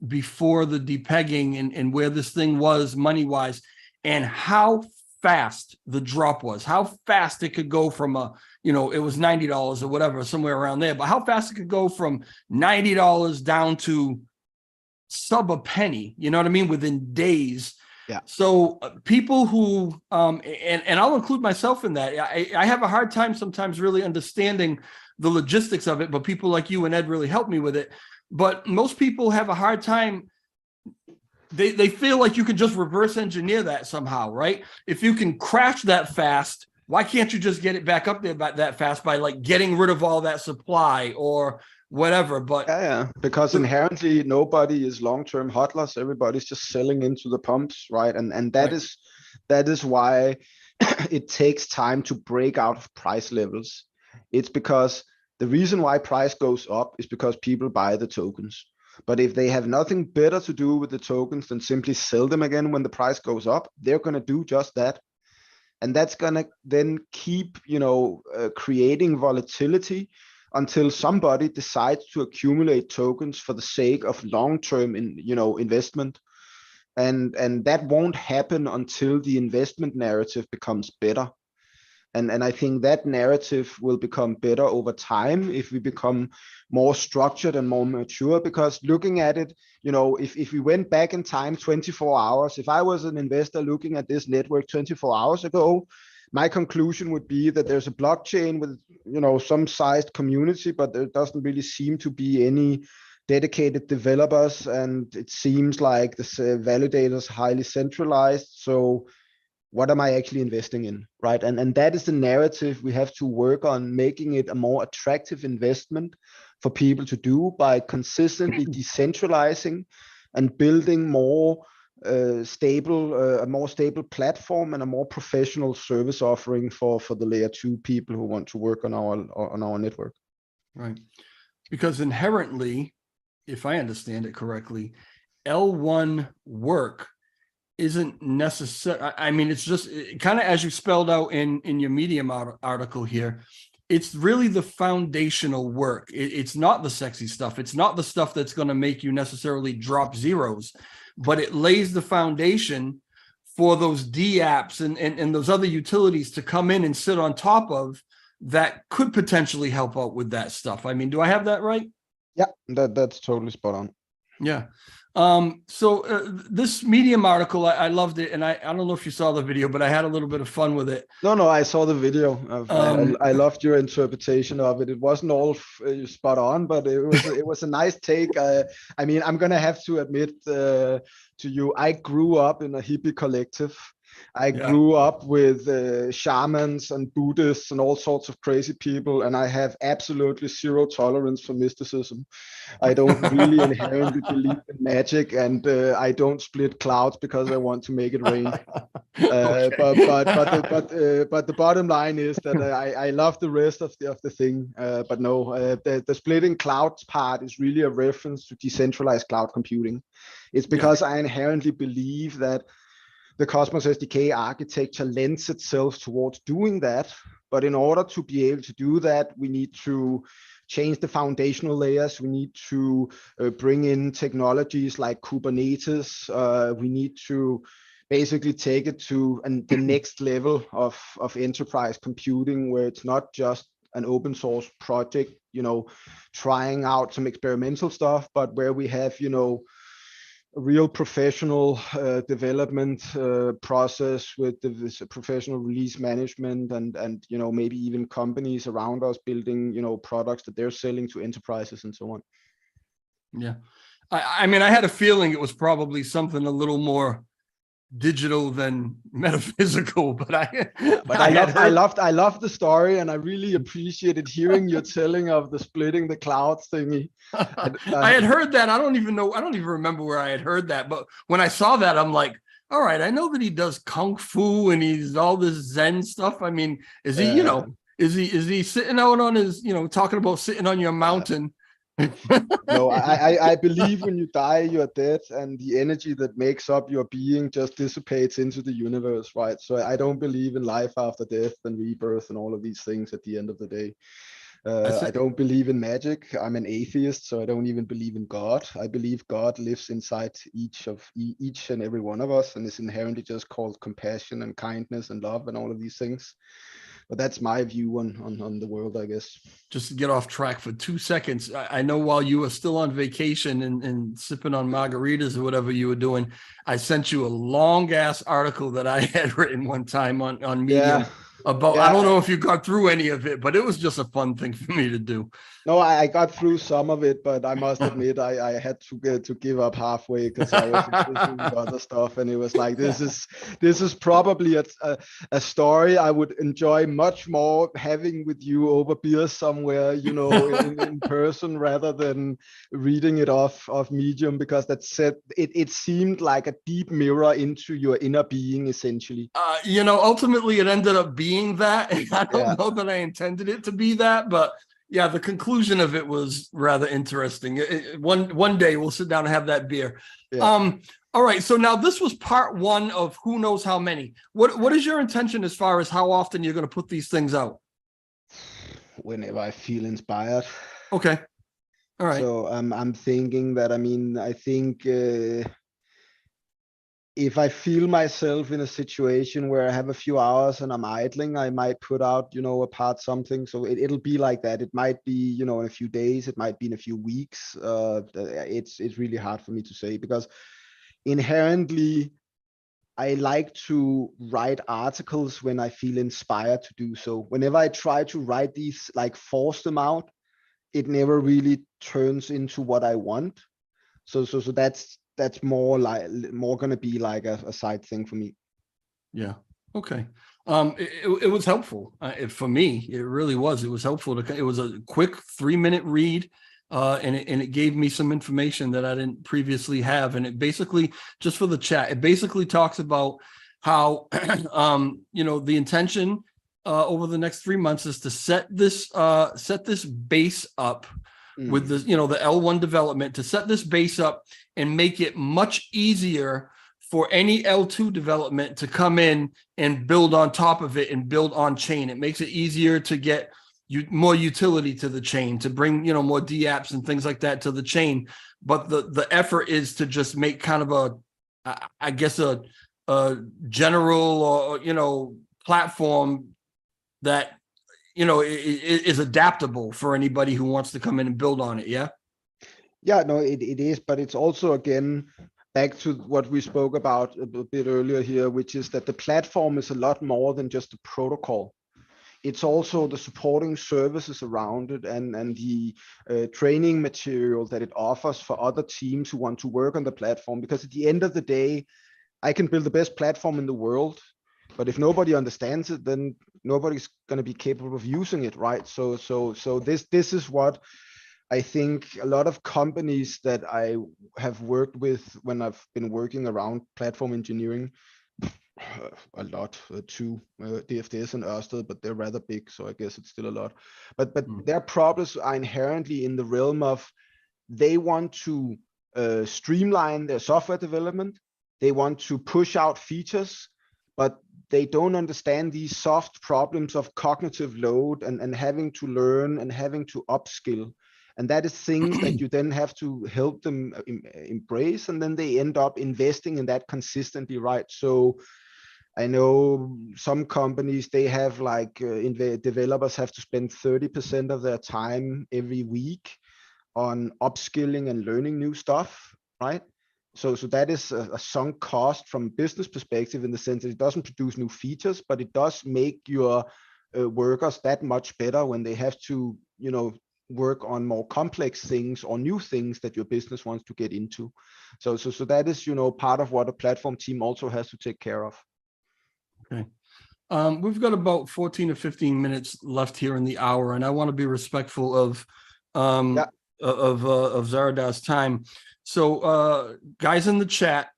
before the depegging and where this thing was money-wise, and how fast the drop was, how fast it could go from it was $90 or whatever, somewhere around there, but how fast it could go from $90 down to sub a penny, you know what I mean, within days. Yeah. So people who, and I'll include myself in that. I have a hard time sometimes really understanding the logistics of it, but people like you and Ed really helped me with it. But most people have a hard time. They feel like you can just reverse engineer that somehow, right? If you can crash that fast, why can't you just get it back up there that fast by like getting rid of all that supply or whatever? But because inherently nobody is long-term hodlers. Everybody's just selling into the pumps, right? And that is why it takes time to break out of price levels. It's because the reason why price goes up is because people buy the tokens. But if they have nothing better to do with the tokens than simply sell them again when the price goes up, they're going to do just that. And that's going to then keep, creating volatility until somebody decides to accumulate tokens for the sake of long-term, investment. and that won't happen until the investment narrative becomes better. And I think that narrative will become better over time if we become more structured and more mature. Because looking at it, if we went back in time 24 hours, if I was an investor looking at this network 24 hours ago, my conclusion would be that there's a blockchain with, some sized community, but there doesn't really seem to be any dedicated developers, and it seems like the validators highly centralized. So what am I actually investing in, right? And that is the narrative we have to work on, making it a more attractive investment for people to do by consistently decentralizing and building more a more stable platform and a more professional service offering for the layer 2 people who want to work on our network. Right. Because inherently, if I understand it correctly, L1 work isn't necessary. I mean, it's just kind of as you spelled out in your Medium article here. It's really the foundational work. It's not the sexy stuff. It's not the stuff that's going to make you necessarily drop zeros, but it lays the foundation for those D apps and those other utilities to come in and sit on top of that could potentially help out with that stuff. I mean, do I have that right? Yeah, that's totally spot on. Yeah. So this Medium article, I loved it. And I don't know if you saw the video, but I had a little bit of fun with it. No, I saw the video. I loved your interpretation of it. It wasn't all spot on, but it was a nice take. I mean, I'm gonna have to admit to you, I grew up in a hippie collective. I grew up with shamans and Buddhists and all sorts of crazy people, and I have absolutely zero tolerance for mysticism. I don't really inherently believe in magic, and I don't split clouds because I want to make it rain. But the bottom line is that I love the rest of the thing. But no, the splitting clouds part is really a reference to decentralized cloud computing. It's because I inherently believe that the Cosmos SDK architecture lends itself towards doing that. But in order to be able to do that, we need to change the foundational layers. We need to bring in technologies like Kubernetes. We need to basically take it to the next level of enterprise computing, where it's not just an open source project, trying out some experimental stuff, but where we have, a real professional development process with this professional release management and maybe even companies around us building products that they're selling to enterprises and so on. Yeah, I mean, I had a feeling it was probably something a little more digital than metaphysical, but I loved the story, and I really appreciated hearing your telling of the splitting the clouds thingy. I had heard that. I don't even remember where I had heard that, but when I saw that, I'm like, all right, I know that he does kung fu and he's all this Zen stuff. I mean, is he, is he sitting out on his, talking about sitting on your mountain? No, I believe when you die, you're dead, and the energy that makes up your being just dissipates into the universe, right? So I don't believe in life after death and rebirth and all of these things at the end of the day. I don't believe in magic. I'm an atheist, so I don't even believe in God. I believe God lives inside each and every one of us, and is inherently just called compassion and kindness and love and all of these things. But that's my view on the world, I guess. Just to get off track for 2 seconds, I know while you were still on vacation and sipping on margaritas or whatever you were doing, I sent you a long ass article that I had written one time on Medium about, I don't know if you got through any of it, but it was just a fun thing for me to do. No, I got through some of it, but I must admit I had to give up halfway because I was busy with other stuff, and it was like, this is probably a story I would enjoy much more having with you over beer somewhere, in person, rather than reading it off Medium, because it seemed like a deep mirror into your inner being, essentially. Ultimately it ended up being that. I don't know that I intended it to be that, but yeah, the conclusion of it was rather interesting. One day we'll sit down and have that beer. Yeah. All right. So now this was part 1 of who knows how many. What is your intention as far as how often you're going to put these things out? Whenever I feel inspired. Okay. All right. So I'm thinking that, I think if I feel myself in a situation where I have a few hours and I'm idling, I might put out, apart something. So it'll be like that. It might be, in a few days, it might be in a few weeks. It's really hard for me to say, because inherently I like to write articles when I feel inspired to do so. Whenever I try to write these, like force them out, it never really turns into what I want. So that's more gonna be like a side thing for me. Yeah. Okay. It was helpful for me. It really was. It was helpful it was a quick 3-minute read. And it gave me some information that I didn't previously have. And it basically, just for the chat, it basically talks about how, the intention over the next 3 months is to set this base up with the, the L1 development, to set this base up and make it much easier for any L2 development to come in and build on top of it and build on chain. It makes it easier to get more utility to the chain, to bring, more DApps and things like that to the chain. But the effort is to just make kind of I guess a general, or, platform that, is adaptable for anybody who wants to come in and build on it. Yeah. Yeah, no, it is, but it's also, again, back to what we spoke about a bit earlier here, which is that the platform is a lot more than just a protocol. It's also the supporting services around it, and the training material that it offers for other teams who want to work on the platform. Because at the end of the day, I can build the best platform in the world, but if nobody understands it, then nobody's going to be capable of using it, right? So this is what I think a lot of companies that I have worked with when I've been working around platform engineering, a lot, two, DFDS and Ørsted, but they're rather big, so I guess it's still a lot. But their problems are inherently in the realm of, they want to streamline their software development, they want to push out features, but they don't understand these soft problems of cognitive load and having to learn and having to upskill. And that is things that you then have to help them embrace, and then they end up investing in that consistently, right? So I know some companies, they have like developers have to spend 30% of their time every week on upskilling and learning new stuff, right? So that is a sunk cost from a business perspective, in the sense that it doesn't produce new features, but it does make your workers that much better when they have to, work on more complex things or new things that your business wants to get into. So that is, part of what a platform team also has to take care of. Okay. We've got about 14 or 15 minutes left here in the hour, and I want to be respectful of Zaradar's time. So guys in the chat,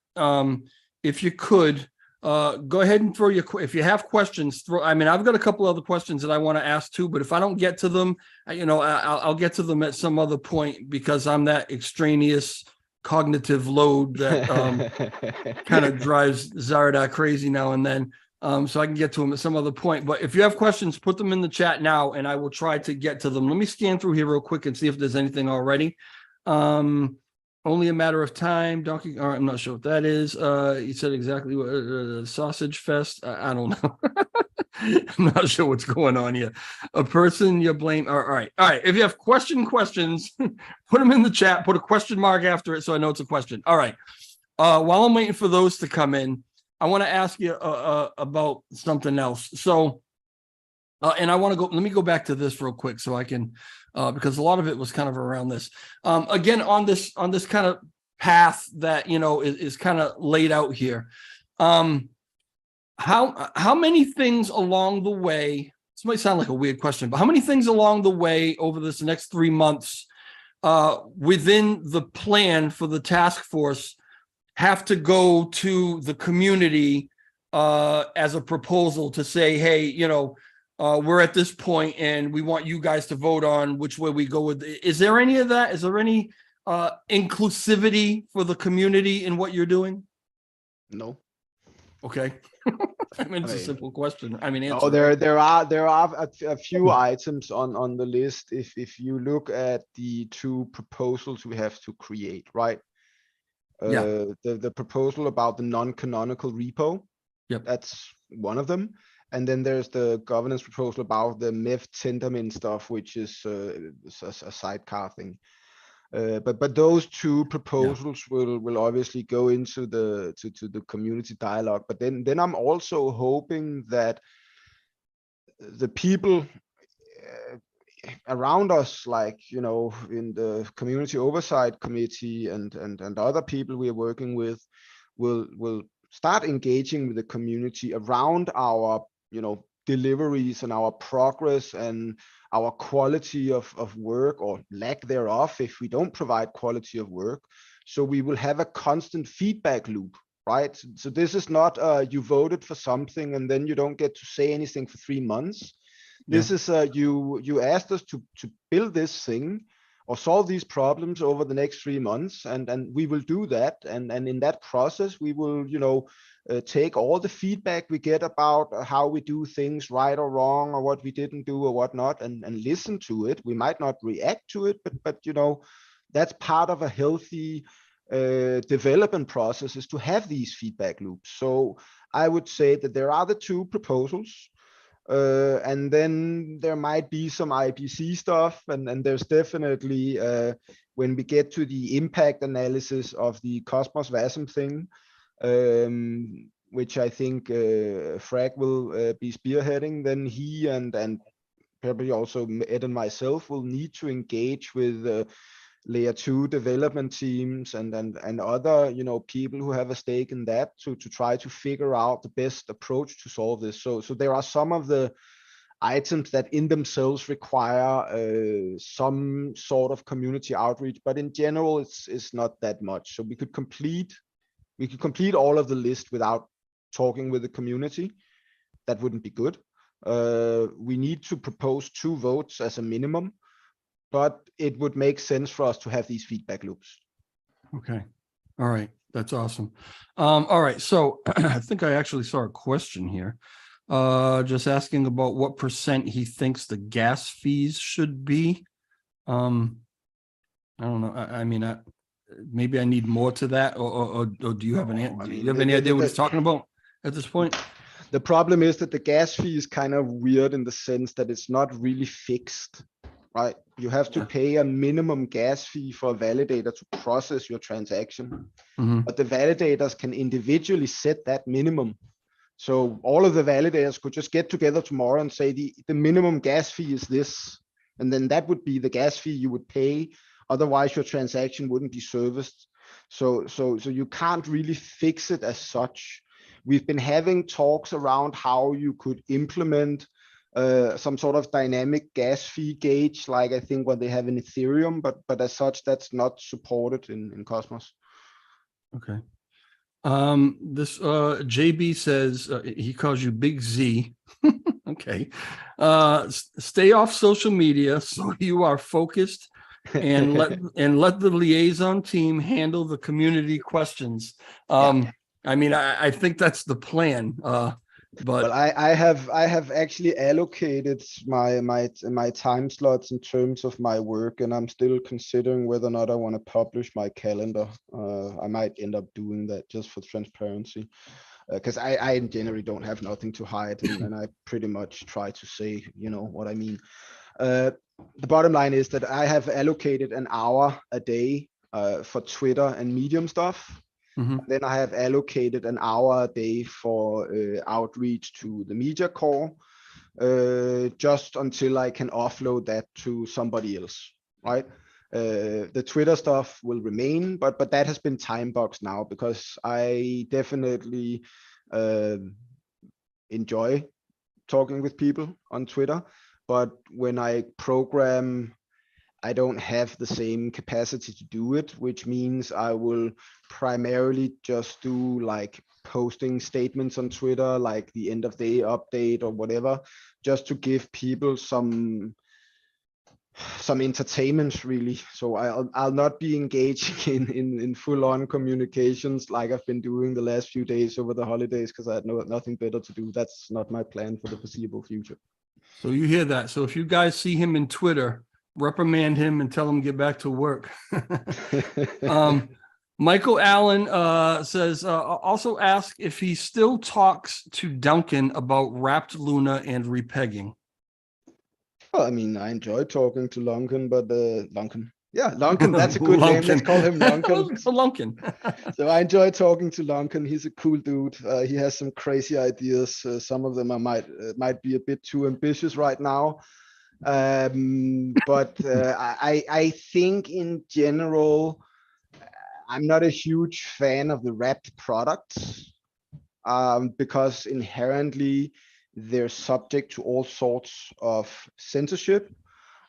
if you could go ahead and throw if you have questions, I've got a couple other questions that I want to ask too, but if I don't get to them, I'll get to them at some other point, because I'm that extraneous cognitive load that kind of drives Zaradar crazy now and then. So I can get to them at some other point. But if you have questions, put them in the chat now, and I will try to get to them. Let me scan through here real quick and see if there's anything already. Only a matter of time. Donkey. All right, I'm not sure what that is. You said exactly what sausage fest. I don't know. I'm not sure what's going on here. A person you blame. All right. If you have questions, put them in the chat. Put a question mark after it so I know it's a question. All right. While I'm waiting for those to come in, I want to ask you about something else. So, and I want to let me go back to this real quick so I can, because a lot of it was kind of around this. Again, on this kind of path that, is kind of laid out here. How many things along the way, this might sound like a weird question, but how many things along the way over this next 3 months within the plan for the task force have to go to the community as a proposal to say, hey, we're at this point and we want you guys to vote on which way we go with. Is there any of that? Is there any inclusivity for the community in what you're doing? No. Okay. It's a simple question. Oh, there are a few items on the list. If you look at the 2 proposals we have to create, right? Yeah. The proposal about the non-canonical repo. Yep. That's one of them. And then there's the governance proposal about the MEF Tendermint stuff, which is a sidecar thing. But those two proposals will obviously go into the the community dialogue. But then I'm also hoping that the people around us, like, you know, in the community oversight committee and other people we are working with, will start engaging with the community around our, you know, deliveries and our progress and our quality of work or lack thereof if we don't provide quality of work. So we will have a constant feedback loop, right? So this is not you voted for something and then you don't get to say anything for 3 months. This is you asked us to build this thing or solve these problems over the next 3 months, and we will do that. And in that process, we will, you know, take all the feedback we get about how we do things right or wrong, or what we didn't do or whatnot, and listen to it. We might not react to it, but you know, that's part of a healthy development process, is to have these feedback loops. So I would say that there are the two proposals. And then there might be some IPC stuff, and there's definitely, when we get to the impact analysis of the Cosmos Wasm thing, which I think Frag will be spearheading, then he and probably also Ed and myself will need to engage with layer 2 development teams and other, you know, people who have a stake in that to try to figure out the best approach to solve this. So there are some of the items that in themselves require some sort of community outreach, but in general it's not that much. So we could complete all of the list without talking with the community. That wouldn't be good. We need to propose 2 votes as a minimum, but it would make sense for us to have these feedback loops. Okay. All right. That's awesome. All right. So I think I actually saw a question here. Just asking about what % he thinks the gas fees should be. I don't know. I mean, maybe I need more to that, or do you have do you have any idea what he's talking about at this point? The problem is that the gas fee is kind of weird in the sense that it's not really fixed, right? You have to pay a minimum gas fee for a validator to process your transaction, but the validators can individually set that minimum. So all of the validators could just get together tomorrow and say the minimum gas fee is this, and then that would be the gas fee you would pay. Otherwise, your transaction wouldn't be serviced. So you can't really fix it as such. We've been having talks around how you could implement some sort of dynamic gas fee gauge, like I think what they have in Ethereum, but as such, that's not supported in Cosmos. Okay. This JB says he calls you Big Z. Okay. Stay off social media so you are focused, and let the liaison team handle the community questions. I mean, I think that's the plan. But well, I have actually allocated my time slots in terms of my work, and I'm still considering whether or not I want to publish my calendar. I might end up doing that just for transparency, because I generally don't have nothing to hide, and I pretty much try to say, you know, what I mean. The bottom line is that I have allocated an hour a day for Twitter and Medium stuff. Then I have allocated an hour a day for outreach to the media core, just until I can offload that to somebody else, right? The Twitter stuff will remain, but that has been time boxed now, because I definitely enjoy talking with people on Twitter. But when I program, I don't have the same capacity to do it, which means I will primarily just do like posting statements on Twitter, like the end of day update or whatever, just to give people some entertainment, really. So I'll not be engaging in full-on communications like I've been doing the last few days over the holidays, because I had nothing better to do. That's not my plan for the foreseeable future. So you hear that. So if you guys see him in Twitter, reprimand him and tell him to get back to work. Michael Allen says, also ask if he still talks to Duncan about wrapped Luna and repegging. Well, I mean, I enjoy talking to Lunken, but Lunken. Yeah, Lunken, that's a good name. Let's call him Lunken. Lunken. So I enjoy talking to Lunken. He's a cool dude. He has some crazy ideas. Some of them might be a bit too ambitious right now. But I think in general, I'm not a huge fan of the wrapped products, because inherently they're subject to all sorts of censorship.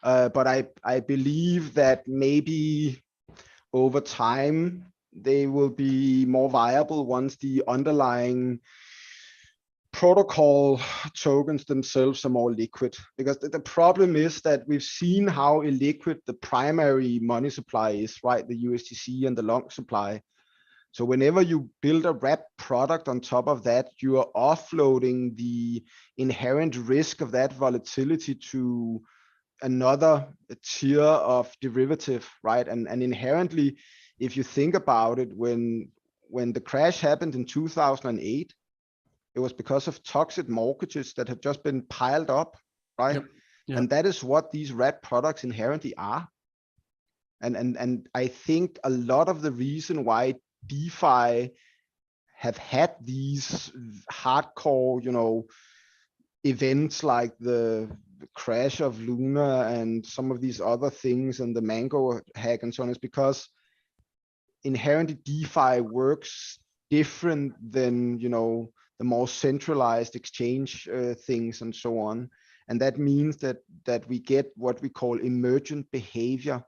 But I believe that maybe over time they will be more viable once the underlying protocol tokens themselves are more liquid. Because the problem is that we've seen how illiquid the primary money supply is, right? The USDC and the long supply. So whenever you build a wrapped product on top of that, you are offloading the inherent risk of that volatility to another tier of derivative, right? And inherently, if you think about it, when the crash happened in 2008, it was because of toxic mortgages that had just been piled up, right? Yep. Yep. And that is what these wrapped products inherently are. And I think a lot of the reason why DeFi have had these hardcore, events like the crash of Luna and some of these other things and the Mango hack and so on is because inherently DeFi works different than, the more centralized exchange things and so on. And that means that we get what we call emergent behavior.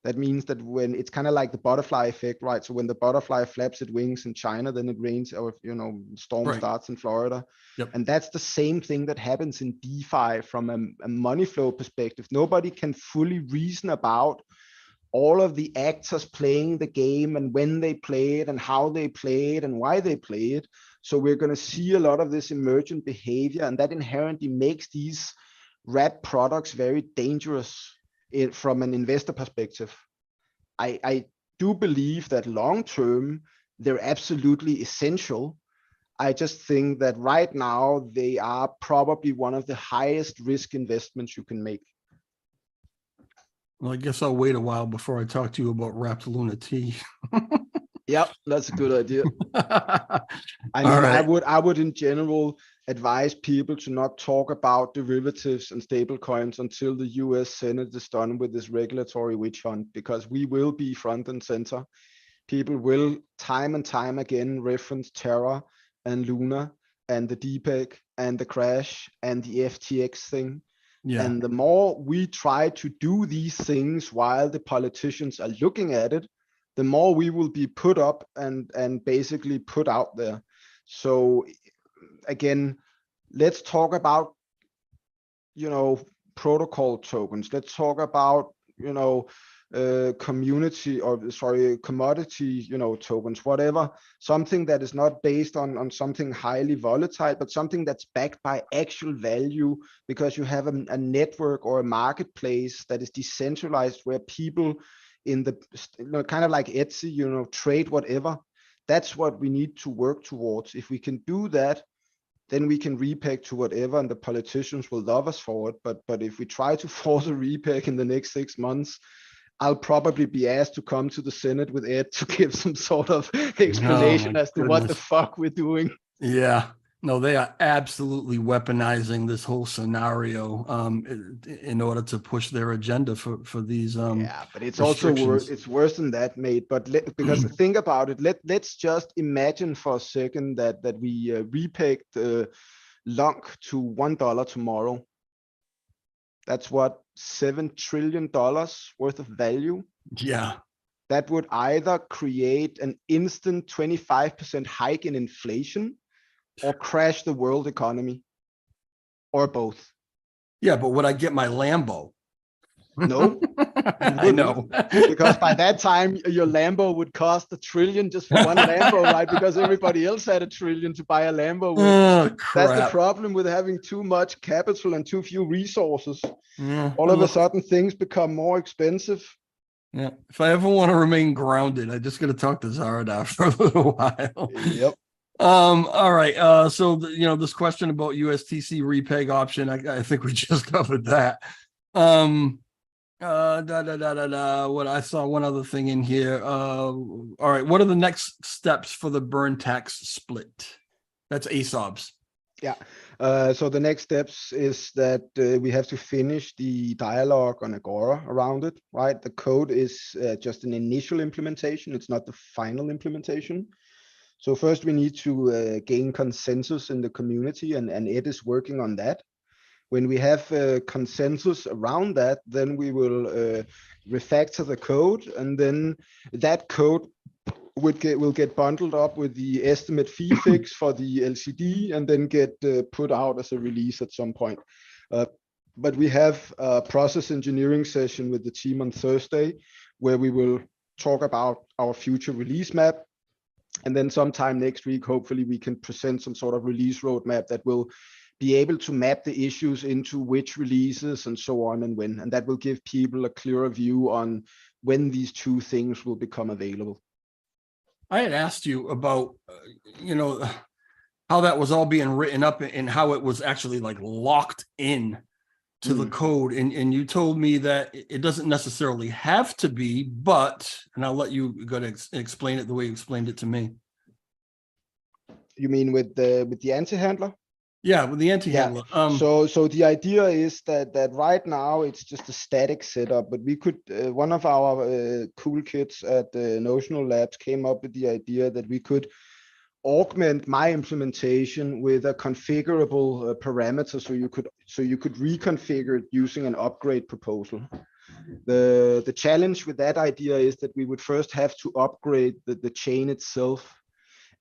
That means that when it's kind of like the butterfly effect, right? So when the butterfly flaps its wings in China, then it rains, or storm starts in Florida. Yep. And that's the same thing that happens in DeFi from a money flow perspective. Nobody can fully reason about all of the actors playing the game and when they play it and how they play it and why they play it. So we're going to see a lot of this emergent behavior, and that inherently makes these wrap products very dangerous from an investor perspective. I do believe that long term, they're absolutely essential. I just think that right now they are probably one of the highest risk investments you can make. Well, I guess I'll wait a while before I talk to you about wrapped Luna T. Yep, that's a good idea. I mean, right. I would in general advise people to not talk about derivatives and stable coins until the US Senate is done with this regulatory witch hunt, because we will be front and center. People will time and time again reference Terra and Luna and the DPEG and the crash and the FTX thing. Yeah. And the more we try to do these things while the politicians are looking at it, the more we will be put up and basically put out there. So again, let's talk about, protocol tokens. Let's talk about, commodity, tokens, whatever, something that is not based on something highly volatile, but something that's backed by actual value, because you have a network or a marketplace that is decentralized where people in the, kind of like Etsy, trade whatever. That's what we need to work towards. If we can do that, then we can repeg to whatever, and the politicians will love us for it. But if we try to force a repeg in the next 6 months, I'll probably be asked to come to the Senate with Ed to give some sort of explanation as to what the fuck we're doing. Yeah. No, they are absolutely weaponizing this whole scenario in order to push their agenda for these yeah, but it's also worse. It's worse than that, mate. But because think about it, let's just imagine for a second that we repegged long to $1 tomorrow. That's what, $7 trillion worth of value. Yeah. That would either create an instant 25% hike in inflation or crash the world economy, or both. Yeah, but would I get my Lambo? No, I know. Because by that time, your Lambo would cost $1 trillion just for one Lambo, right? Because everybody else had $1 trillion to buy a Lambo with. Oh, crap. That's the problem with having too much capital and too few resources. Yeah. All of a sudden, things become more expensive. Yeah. If I ever want to remain grounded, I just got to talk to Zaradar for a little while. Yep. All right. So this question about USTC repeg option, I think we just covered that. What I saw one other thing in here. All right. What are the next steps for the burn tax split? That's ASOBs. Yeah. So the next steps is that we have to finish the dialogue on Agora around it, right? The code is just an initial implementation. It's not the final implementation. So first we need to gain consensus in the community, and Ed is working on that. When we have consensus around that, then we will refactor the code, and then that code will get bundled up with the estimate fee fix for the LCD, and then get put out as a release at some point. But we have a process engineering session with the team on Thursday, where we will talk about our future release map. And then sometime next week, hopefully we can present some sort of release roadmap that will be able to map the issues into which releases and so on and when. And that will give people a clearer view on when these two things will become available. I had asked you about, how that was all being written up and how it was actually like locked in to the code. And you told me that it doesn't necessarily have to be, but, and I'll let you go to explain it the way you explained it to me. You mean with the anti-handler? Yeah, with the anti-handler. Yeah. So the idea is that right now it's just a static setup, but we could, one of our cool kids at Notional Labs came up with the idea that we could augment my implementation with a configurable parameter, so you could reconfigure it using an upgrade proposal. The challenge with that idea is that we would first have to upgrade the chain itself,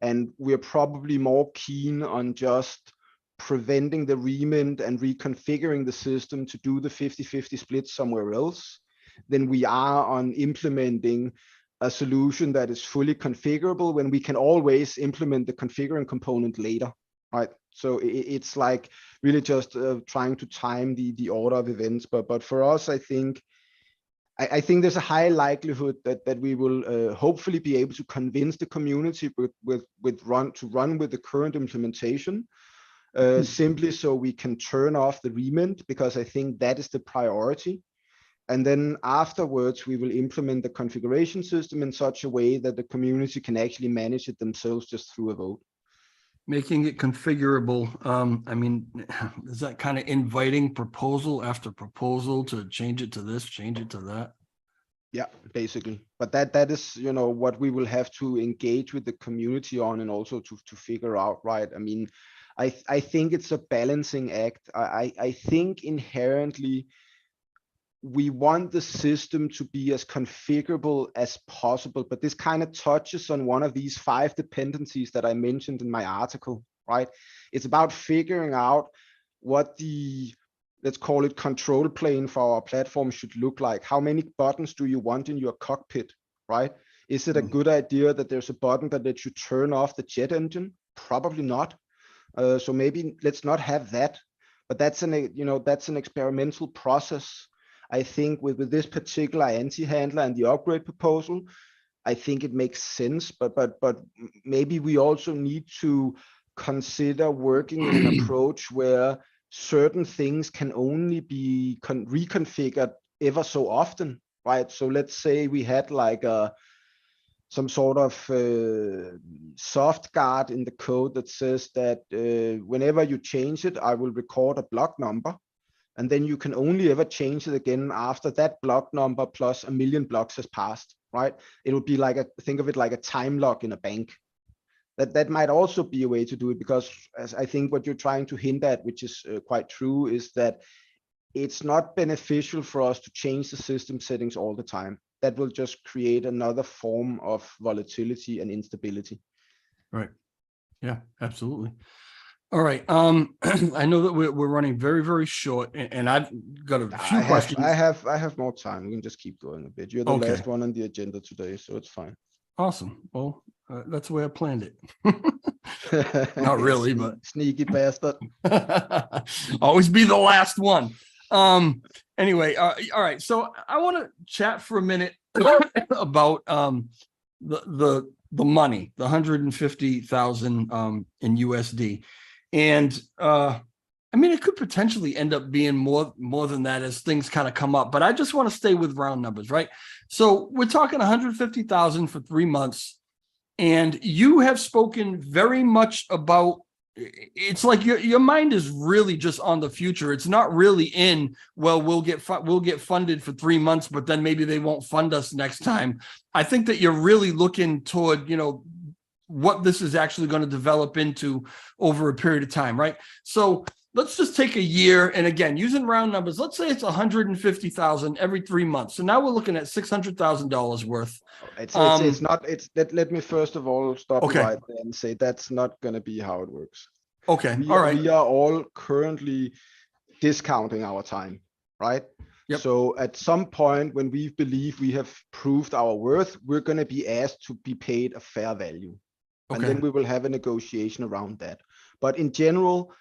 and we're probably more keen on just preventing the remint and reconfiguring the system to do the 50-50 split somewhere else than we are on implementing a solution that is fully configurable, when we can always implement the configuring component later, right? So it's like really just trying to time the order of events. But for us, I think there's a high likelihood that we will hopefully be able to convince the community to run with the current implementation, simply so we can turn off the remint, because I think that is the priority. And then afterwards, we will implement the configuration system in such a way that the community can actually manage it themselves just through a vote. Making it configurable. I mean, is that kind of inviting proposal after proposal to change it to this, change it to that? Yeah, basically. But that is, what we will have to engage with the community on, and also to figure out, right? I mean, I think it's a balancing act. I think inherently we want the system to be as configurable as possible, but this kind of touches on one of these 5 dependencies that I mentioned in my article, right? It's about figuring out what the, let's call it, control plane for our platform should look like. How many buttons do you want in your cockpit, right? Is it a good idea that there's a button that lets you turn off the jet engine? Probably not. So maybe let's not have that. But that's an experimental process. I think with this particular anti-handler and the upgrade proposal, I think it makes sense, but maybe we also need to consider working in an approach where certain things can only be reconfigured ever so often, right? So let's say we had like some sort of soft guard in the code that says that whenever you change it, I will record a block number. And then you can only ever change it again after that block number plus 1 million blocks has passed, right? It would be like think of it like a time lock in a bank. That might also be a way to do it, because as I think what you're trying to hint at, which is quite true, is that it's not beneficial for us to change the system settings all the time. That will just create another form of volatility and instability. Right. Yeah, absolutely. All right. I know that we're running very, very short, and I've got a few questions. I have more time. We can just keep going a bit. You're the last one on the agenda today, so it's fine. Awesome. Well, that's the way I planned it. Not really, but sneaky bastard. Always be the last one. Anyway, all right. So I want to chat for a minute about the money, the 150,000 in USD. And I mean, it could potentially end up being more than that as things kind of come up, but I just want to stay with round numbers, right? So we're talking 150,000 for 3 months. And you have spoken very much about, it's like your mind is really just on the future. It's not really in, well, we'll get funded for 3 months, but then maybe they won't fund us next time. I think that you're really looking toward, what this is actually going to develop into over a period of time, right? So let's just take a year, and again, using round numbers, let's say it's 150,000 every 3 months. So now we're looking at $600,000 worth. It's not, let me first of all stop you Okay. right there and say that's not going to be how it works. Okay. We All right. We are all currently discounting our time, right? Yep. So at some point when we believe we have proved our worth, we're going to be asked to be paid a fair value. And Okay. then we will have a negotiation around that. But in general,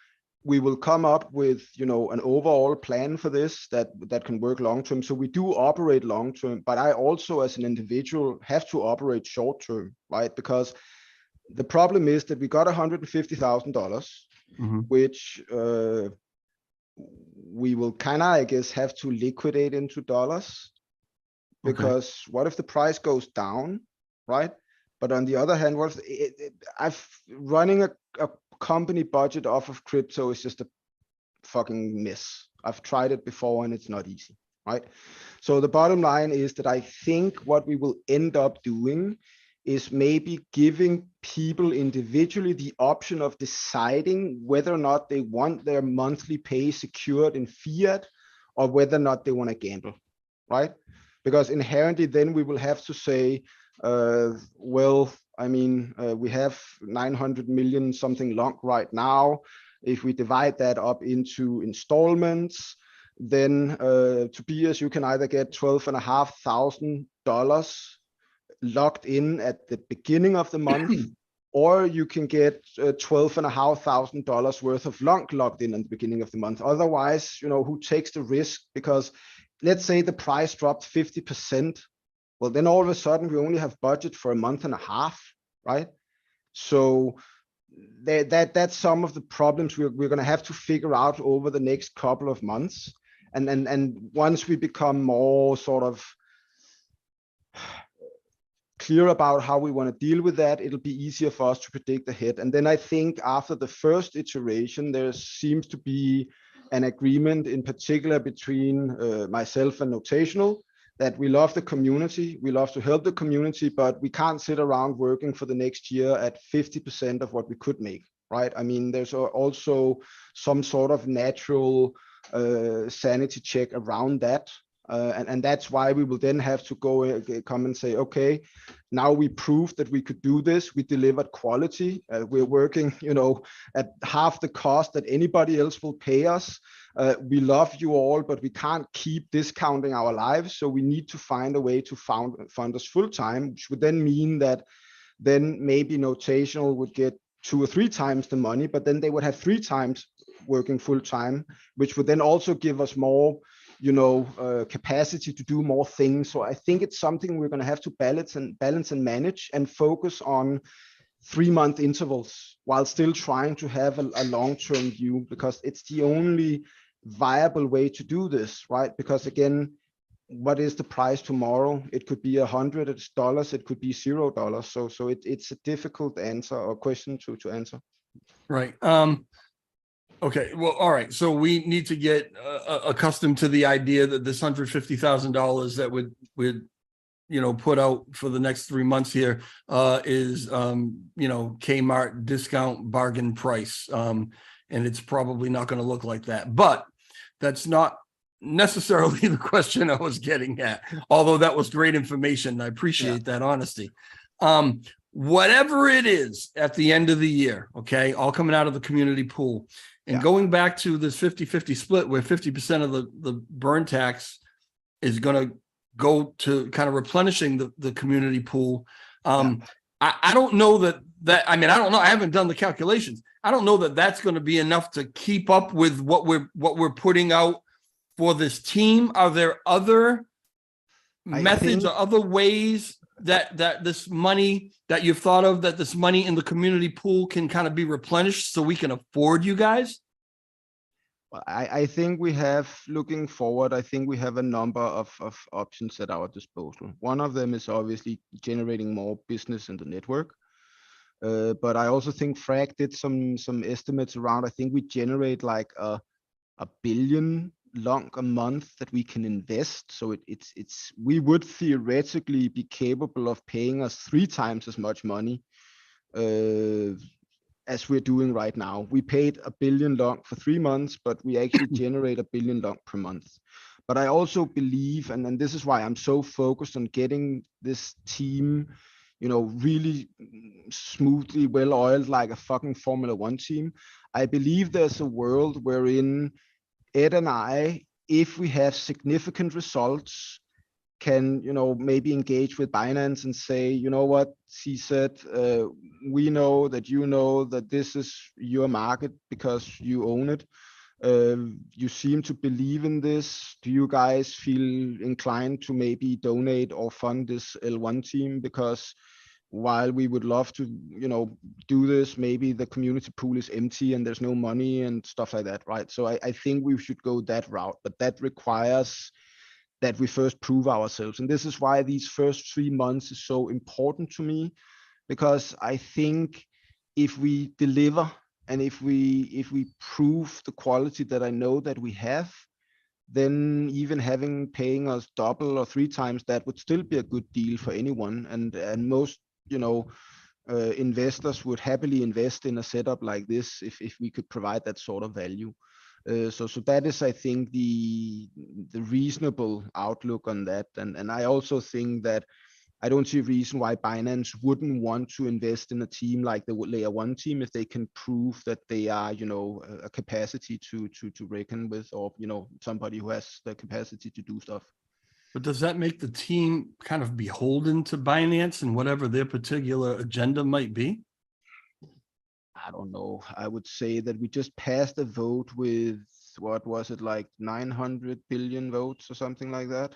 we will come up with, an overall plan for this that can work long term. So we do operate long term, but I also, as an individual, have to operate short term, right? Because the problem is that we got $150,000, which we will kind of, I guess, have to liquidate into dollars. Because what if the price goes down, right? But on the other hand, running a company budget off of crypto is just a fucking mess. I've tried it before and it's not easy, right? So the bottom line is that I think what we will end up doing is maybe giving people individually the option of deciding whether or not they want their monthly pay secured in fiat or whether or not they want to gamble, right? Because inherently then we will have to say, well, I mean, we have 900 million something long right now. If we divide that up into installments, then Tobias, you can either get $12,500 locked in at the beginning of the month, or you can get $12,500 worth of long locked in at the beginning of the month. Otherwise, who takes the risk? Because let's say the price dropped 50%. Well, then all of a sudden we only have budget for a month and a half, right? So that's some of the problems we're going to have to figure out over the next couple of months. And once we become more sort of clear about how we want to deal with that, it'll be easier for us to predict ahead. And then I think after the first iteration, there seems to be an agreement in particular between myself and Notational, that we love the community, we love to help the community, but we can't sit around working for the next year at 50% of what we could make, right? I mean, there's also some sort of natural sanity check around that. And that's why we will then have to come and say, okay, now we proved that we could do this. We delivered quality. We're working, at half the cost that anybody else will pay us. We love you all, but we can't keep discounting our lives. So we need to find a way to fund us full time, which would then mean that then maybe Notational would get 2 or 3 times the money, but then they would have 3 times working full time, which would then also give us more capacity to do more things. So I think it's something we're going to have to balance and manage and focus on 3-month intervals while still trying to have a long-term view, because it's the only viable way to do this, right? Because again, what is the price tomorrow? It could be $100, it could be $0. So it's a difficult answer or question to answer. Right. Okay. Well, all right. So we need to get accustomed to the idea that this $150,000 that would put out for the next 3 months here is Kmart discount bargain price. And it's probably not going to look like that, but that's not necessarily the question I was getting at, although that was great information. I appreciate that honesty. Whatever it is at the end of the year, okay, all coming out of the community pool. And going back to this 50-50 split where 50% of the burn tax is going to go to kind of replenishing the community pool. I don't know that I mean, I don't know. I haven't done the calculations. I don't know that that's going to be enough to keep up with what we're putting out for this team. Are there other methods or other ways that this money that you've thought of, that this money in the community pool can kind of be replenished so we can afford you guys? Well, I think we have, looking forward, I think we have a number of options at our disposal. One of them is obviously generating more business in the network. But I also think Frag did some estimates around, I think we generate like a billion long a month that we can invest. So we would theoretically be capable of paying us 3 times as much money as we're doing right now. We paid a billion long for 3 months, but we actually generate a billion long per month. But I also believe, and this is why I'm so focused on getting this team, really smoothly well oiled like a fucking Formula One team. I believe there's a world wherein Ed and I, if we have significant results, can maybe engage with Binance and say, you know what, he said, we know that this is your market because you own it. You seem to believe in this. Do you guys feel inclined to maybe donate or fund this L1 team? Because while we would love to, do this, maybe the community pool is empty and there's no money and stuff like that, right? So I think we should go that route, but that requires that we first prove ourselves. And this is why these first 3 months is so important to me, because I think if we deliver and if we prove the quality that I know that we have, then even paying us double or 3 times that would still be a good deal for anyone. And most, investors would happily invest in a setup like this if we could provide that sort of value. So that is, I think, the reasonable outlook on that. And I also think that I don't see a reason why Binance wouldn't want to invest in a team like the layer 1 team if they can prove that they are, a capacity to reckon with, or, somebody who has the capacity to do stuff. But does that make the team kind of beholden to Binance and whatever their particular agenda might be? I don't know. I would say that we just passed a vote with, what was it, like 900 billion votes or something like that.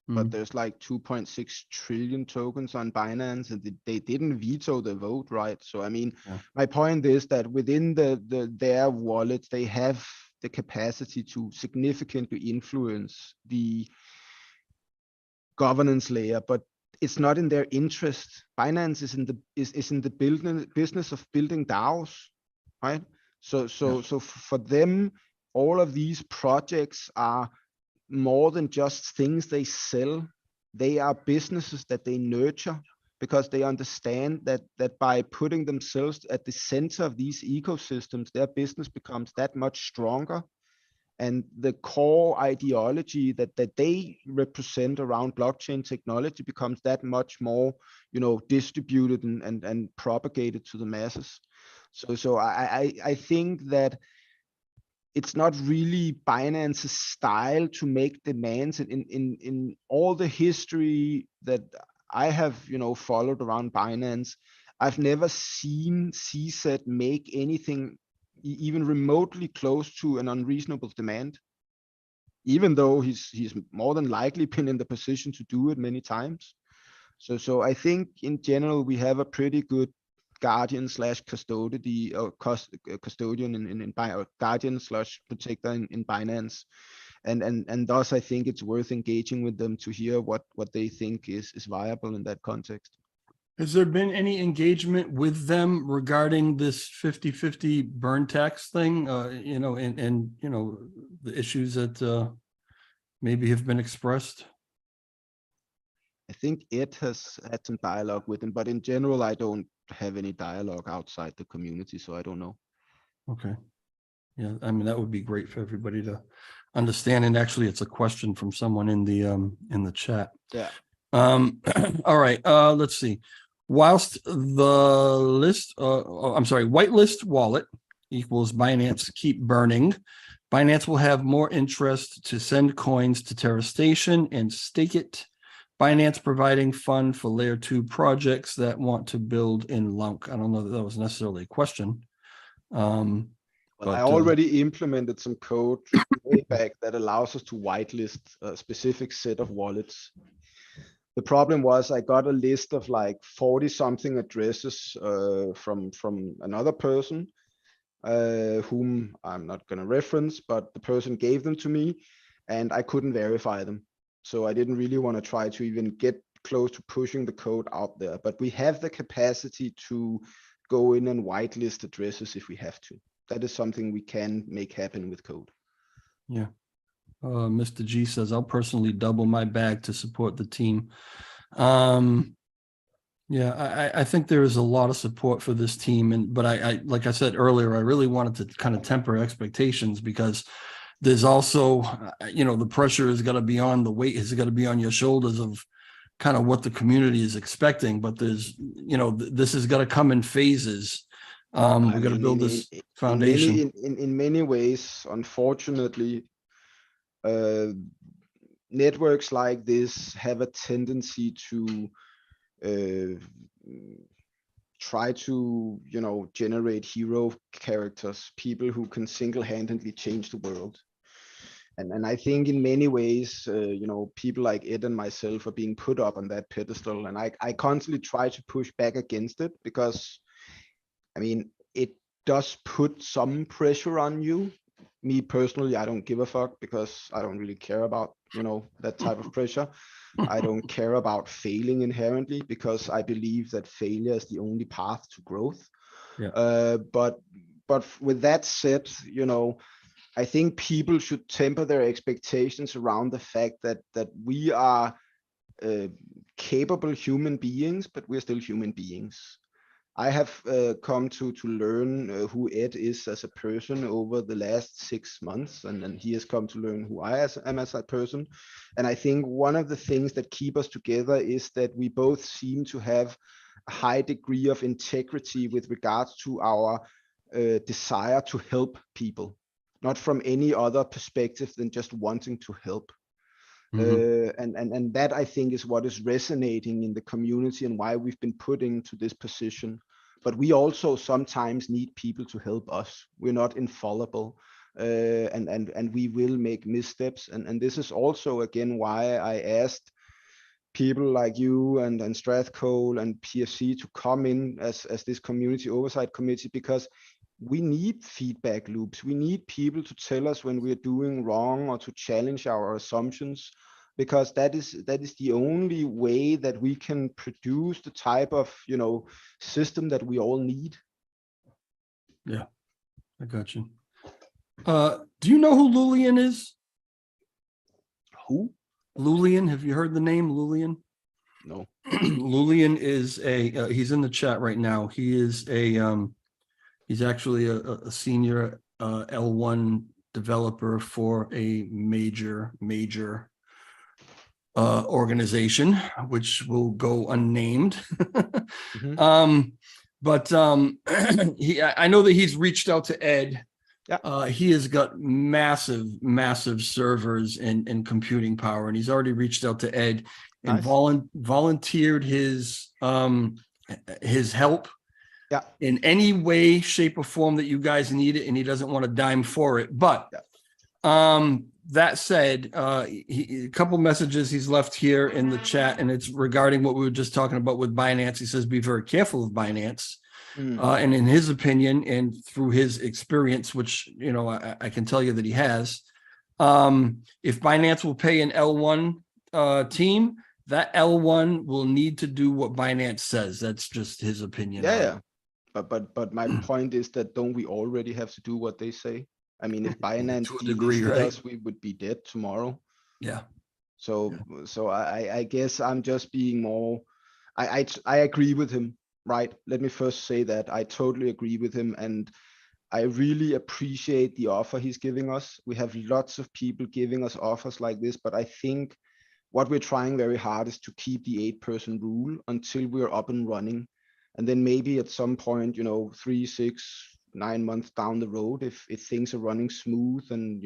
But there's like 2.6 trillion tokens on Binance, and they didn't veto the vote, right? So I mean, my point is that within their wallets, they have the capacity to significantly influence the governance layer, but it's not in their interest. Binance is in the business of building DAOs, right? So for them, all of these projects are more than just things they sell. They are businesses that they nurture, because they understand that by putting themselves at the center of these ecosystems, their business becomes that much stronger. And the core ideology that they represent around blockchain technology becomes that much more, distributed and propagated to the masses. So I think that it's not really Binance's style to make demands. In all the history that I have, followed around Binance, I've never seen CZ make anything even remotely close to an unreasonable demand, even though he's more than likely been in the position to do it many times. So I think in general, we have a pretty good guardian / custodian or custodian in guardian / protector in Binance. And thus I think it's worth engaging with them to hear what they think is viable in that context. Has there been any engagement with them regarding this 50-50 burn tax thing, and the issues that maybe have been expressed? I think Ed has had some dialogue with him, but in general, I don't have any dialogue outside the community, so I don't know. Okay. Yeah, I mean, that would be great for everybody to understand. And actually, it's a question from someone in the chat. Yeah. All right. Let's see. Whilst the list, whitelist wallet equals Binance keep burning, Binance will have more interest to send coins to Terra Station and stake it. Binance providing fund for layer 2 projects that want to build in Lunk. I don't know that was necessarily a question. Well, But, I already implemented some code way back that allows us to whitelist a specific set of wallets. The problem was I got a list of like 40 something addresses from another person whom I'm not going to reference, but the person gave them to me and I couldn't verify them. So I didn't really want to try to even get close to pushing the code out there, but we have the capacity to go in and whitelist addresses if we have to. That is something we can make happen with code. Yeah. Mr. G says, I'll personally double my bag to support the team. Yeah, I think there is a lot of support for this team, but I like I said earlier, I really wanted to kind of temper expectations because there's also, the pressure is going to be on, the weight is going to be on your shoulders of kind of what the community is expecting. But there's, this is going to come in phases. We're going to build this foundation. In many ways, unfortunately, networks like this have a tendency to try to, generate hero characters, people who can single-handedly change the world. And I think in many ways, people like Ed and myself are being put up on that pedestal. And I constantly try to push back against it because, it does put some pressure on you. Me personally, I don't give a fuck because I don't really care about, that type of pressure. I don't care about failing inherently because I believe that failure is the only path to growth. Yeah. But with that said, I think people should temper their expectations around the fact that we are capable human beings, but we're still human beings. I have come to learn who Ed is as a person over the last 6 months, and he has come to learn who I am as a person. And I think one of the things that keep us together is that we both seem to have a high degree of integrity with regards to our desire to help people, not from any other perspective than just wanting to help. And that I think is what is resonating in the community and why we've been put into this position. But we also sometimes need people to help us. We're not infallible, and we will make missteps. And this is also again why I asked people like you and Strathcole and PFC to come in as this community oversight committee, because we need feedback loops. We need people to tell us when we're doing wrong or to challenge our assumptions, because that is the only way that we can produce the type of, system that we all need. Yeah, I got you. Do you know who Lulian is? Who? Lulian, have you heard the name Lulian? No. Lulian is he's in the chat right now. He is he's actually a senior L1 developer for a major organization, which will go unnamed. But I know that he's reached out to Ed. Yeah. He has got massive servers and computing power, and he's already reached out to Ed and volunteered his help. Yeah. In any way, shape, or form that you guys need it, and he doesn't want a dime for it. But that said, a couple messages he's left here in the chat, and it's regarding what we were just talking about with Binance. He says, be very careful of Binance. And in his opinion, and through his experience, which, I can tell you that he has, if Binance will pay an L1 team, that L1 will need to do what Binance says. That's just his opinion. Yeah. But my point is that don't we already have to do what they say? If Binance delisted us, we would be dead tomorrow. Yeah. So I guess I'm just being more. I agree with him, right? Let me first say that I totally agree with him, and I really appreciate the offer he's giving us. We have lots of people giving us offers like this, but I think what we're trying very hard is to keep the 8-person rule until we're up and running. And then maybe at some point, 3, 6, 9 months down the road, if things are running smooth and,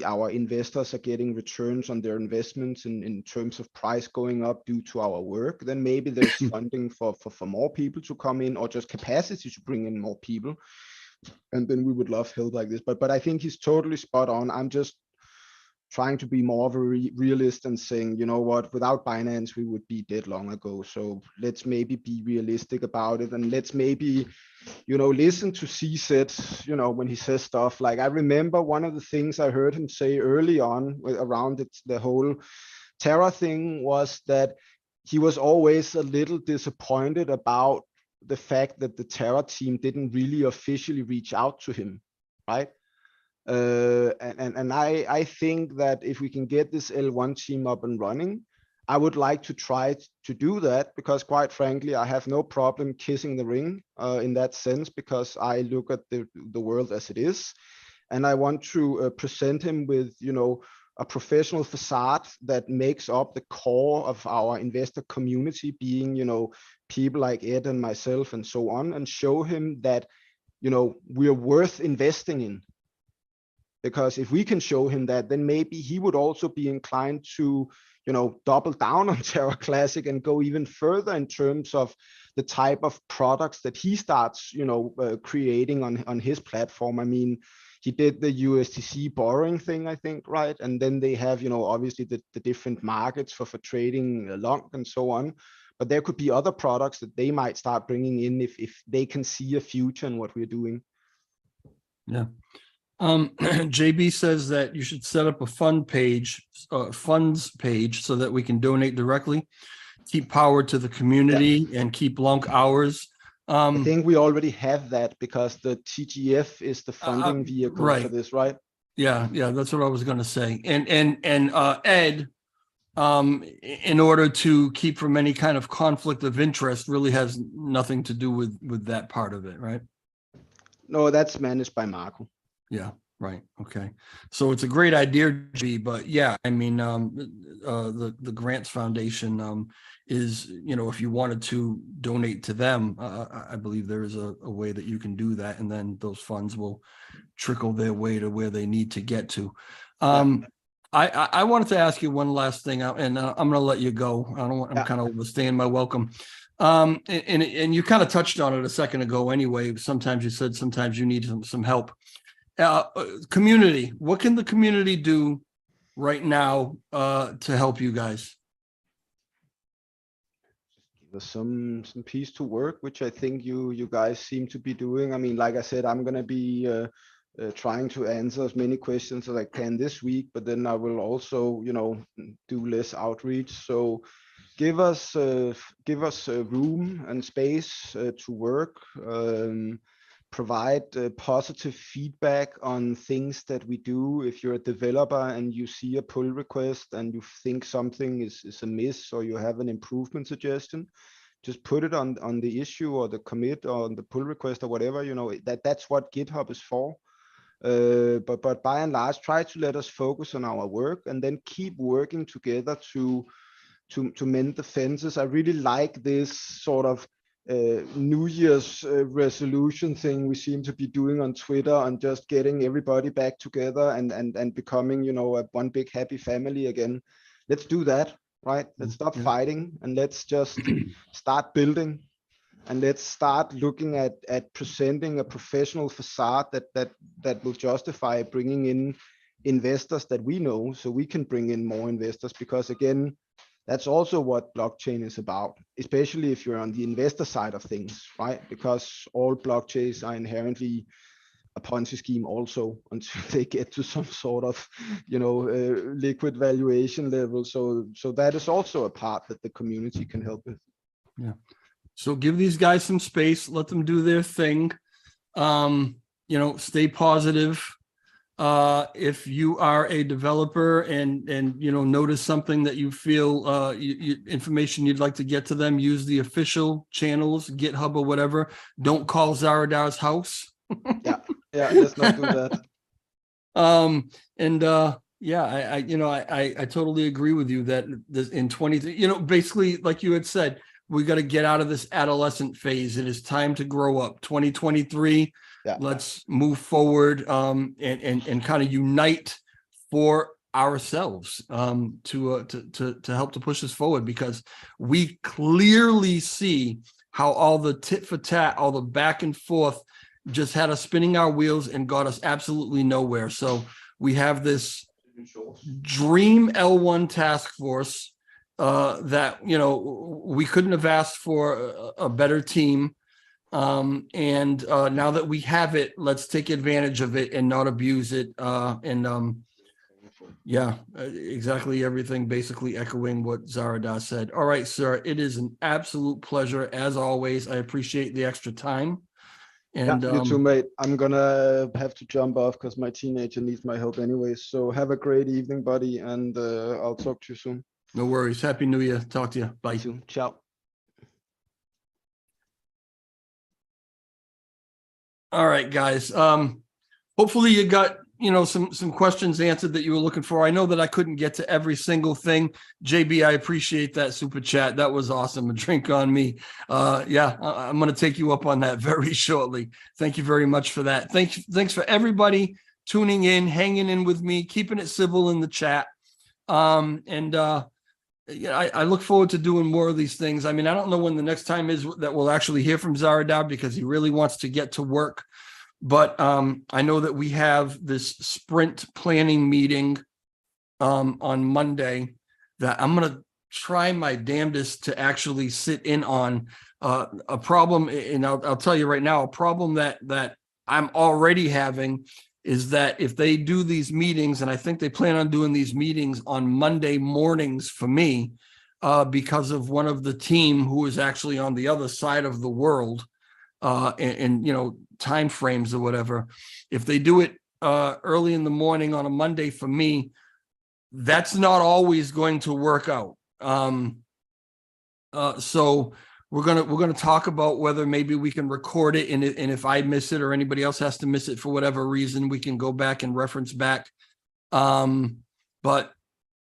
our investors are getting returns on their investments in terms of price going up due to our work, then maybe there's funding for more people to come in, or just capacity to bring in more people. And then we would love help like this. But I think he's totally spot on. I'm just trying to be more of a realist and saying, you know what, without Binance, we would be dead long ago. So let's maybe be realistic about it. And let's maybe, listen to CZ, when he says stuff. Like, I remember one of the things I heard him say early on around the whole Terra thing was that he was always a little disappointed about the fact that the Terra team didn't really officially reach out to him, right? And I think that if we can get this L1 team up and running, I would like to try to do that, because quite frankly, I have no problem kissing the ring in that sense, because I look at the world as it is, and I want to present him with, a professional facade that makes up the core of our investor community, being, people like Ed and myself and so on, and show him that, we're worth investing in. Because if we can show him that, then maybe he would also be inclined to, double down on Terra Classic and go even further in terms of the type of products that he starts, creating on his platform. I mean, he did the USDC borrowing thing, I think, right? And then they have, obviously the different markets for trading long and so on. But there could be other products that they might start bringing in if they can see a future in what we're doing. Yeah. JB says that you should set up a funds page so that we can donate directly, keep power to the community, and keep long hours. I think we already have that, because the TGF is the funding vehicle right. for this, right? Yeah, that's what I was going to say. And Ed, in order to keep from any kind of conflict of interest, really has nothing to do with that part of it, right? No, that's managed by Marco. Yeah, right. Okay. So it's a great idea, G, but yeah, I mean, the Grants Foundation is, if you wanted to donate to them, I believe there is a way that you can do that, and then those funds will trickle their way to where they need to get to. I wanted to ask you one last thing, and I'm going to let you go. I'm kind of overstaying my welcome. And you kind of touched on it a second ago anyway. Sometimes you said sometimes you need some help. Community, what can the community do right now to help you guys? Give us some piece to work, which I think you guys seem to be doing. I mean, like I said, I'm gonna be trying to answer as many questions as I can this week, but then I will also, do less outreach. So give us room and space to work. Provide positive feedback on things that we do. If you're a developer and you see a pull request and you think something is amiss, or you have an improvement suggestion, just put it on the issue or the commit or on the pull request or whatever. That's what GitHub is for. But by and large, try to let us focus on our work, and then keep working together to mend the fences. I really like this sort of New Year's resolution thing we seem to be doing on Twitter, and just getting everybody back together and becoming, one big happy family again. Let's do that, right? Let's stop fighting, and let's just start building, and let's start looking at presenting a professional facade that will justify bringing in investors that we know, so we can bring in more investors. Because again, that's also what blockchain is about, especially if you're on the investor side of things, right? Because all blockchains are inherently a Ponzi scheme also, until they get to some sort of, liquid valuation level. So that is also a part that the community can help with. Yeah. So give these guys some space, let them do their thing. Stay positive. If you are a developer and notice something that you feel information you'd like to get to them, use the official channels, GitHub or whatever. Don't call Zaradar's house. Let's not do that. I totally agree with you that this in 20, basically, like you had said, we got to get out of this adolescent phase. It is time to grow up. 2023. Let's move forward and kind of unite for ourselves to help to push us forward, because we clearly see how all the tit for tat, all the back and forth just had us spinning our wheels and got us absolutely nowhere. So we have this dream L1 task force that, you know, we couldn't have asked for a better team. And now that we have it, let's take advantage of it and not abuse it. Yeah, exactly everything, basically echoing what Zaradar said. All right, sir, it is an absolute pleasure as always. I appreciate the extra time. And you too, mate. I'm gonna have to jump off because my teenager needs my help anyway. So have a great evening, buddy, and I'll talk to you soon. no worries. Happy New Year. Talk to you. Bye. You too. Ciao. All right, guys. Hopefully you got, you know, some questions answered that you were looking for. I know that I couldn't get to every single thing. JB, I appreciate that super chat. That was awesome. A drink on me. Yeah, I'm going to take you up on that very shortly. Thank you very much for that. Thanks for everybody tuning in, hanging in with me, keeping it civil in the chat. Yeah, I look forward to doing more of these things. I mean, I don't know when the next time is that we'll actually hear from Zaradar because he really wants to get to work. But I know that we have this sprint planning meeting on Monday that I'm going to try my damnedest to actually sit in on. A problem, and I'll tell you right now, a problem that I'm already having is that if they do these meetings, and I think they plan on doing these meetings on Monday mornings for me, because of one of the team who is actually on the other side of the world, and you know, time frames or whatever. If they do it early in the morning on a Monday for me, that's not always going to work out. So we're gonna talk about whether maybe we can record it, and if I miss it or anybody else has to miss it for whatever reason, we can go back and reference back. But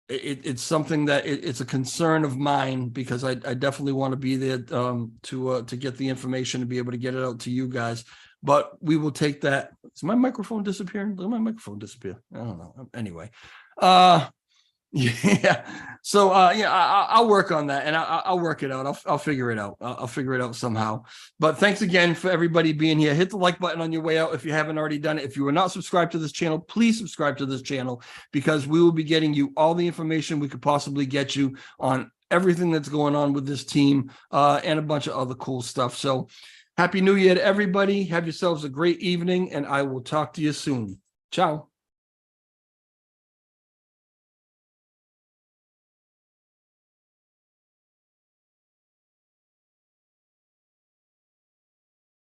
it's something that it's a concern of mine because I definitely want to be there to get the information and be able to get it out to you guys. But we will take that. Is my microphone disappearing? Did my microphone disappear? I don't know. Anyway, yeah. So yeah, I'll work on that and I'll work it out. I'll figure it out. I'll figure it out somehow. But thanks again for everybody being here. Hit the like button on your way out if you haven't already done it. If you are not subscribed to this channel, please subscribe to this channel because we will be getting you all the information we could possibly get you on everything that's going on with this team and a bunch of other cool stuff. So happy New Year to everybody. Have yourselves a great evening and I will talk to you soon. Ciao.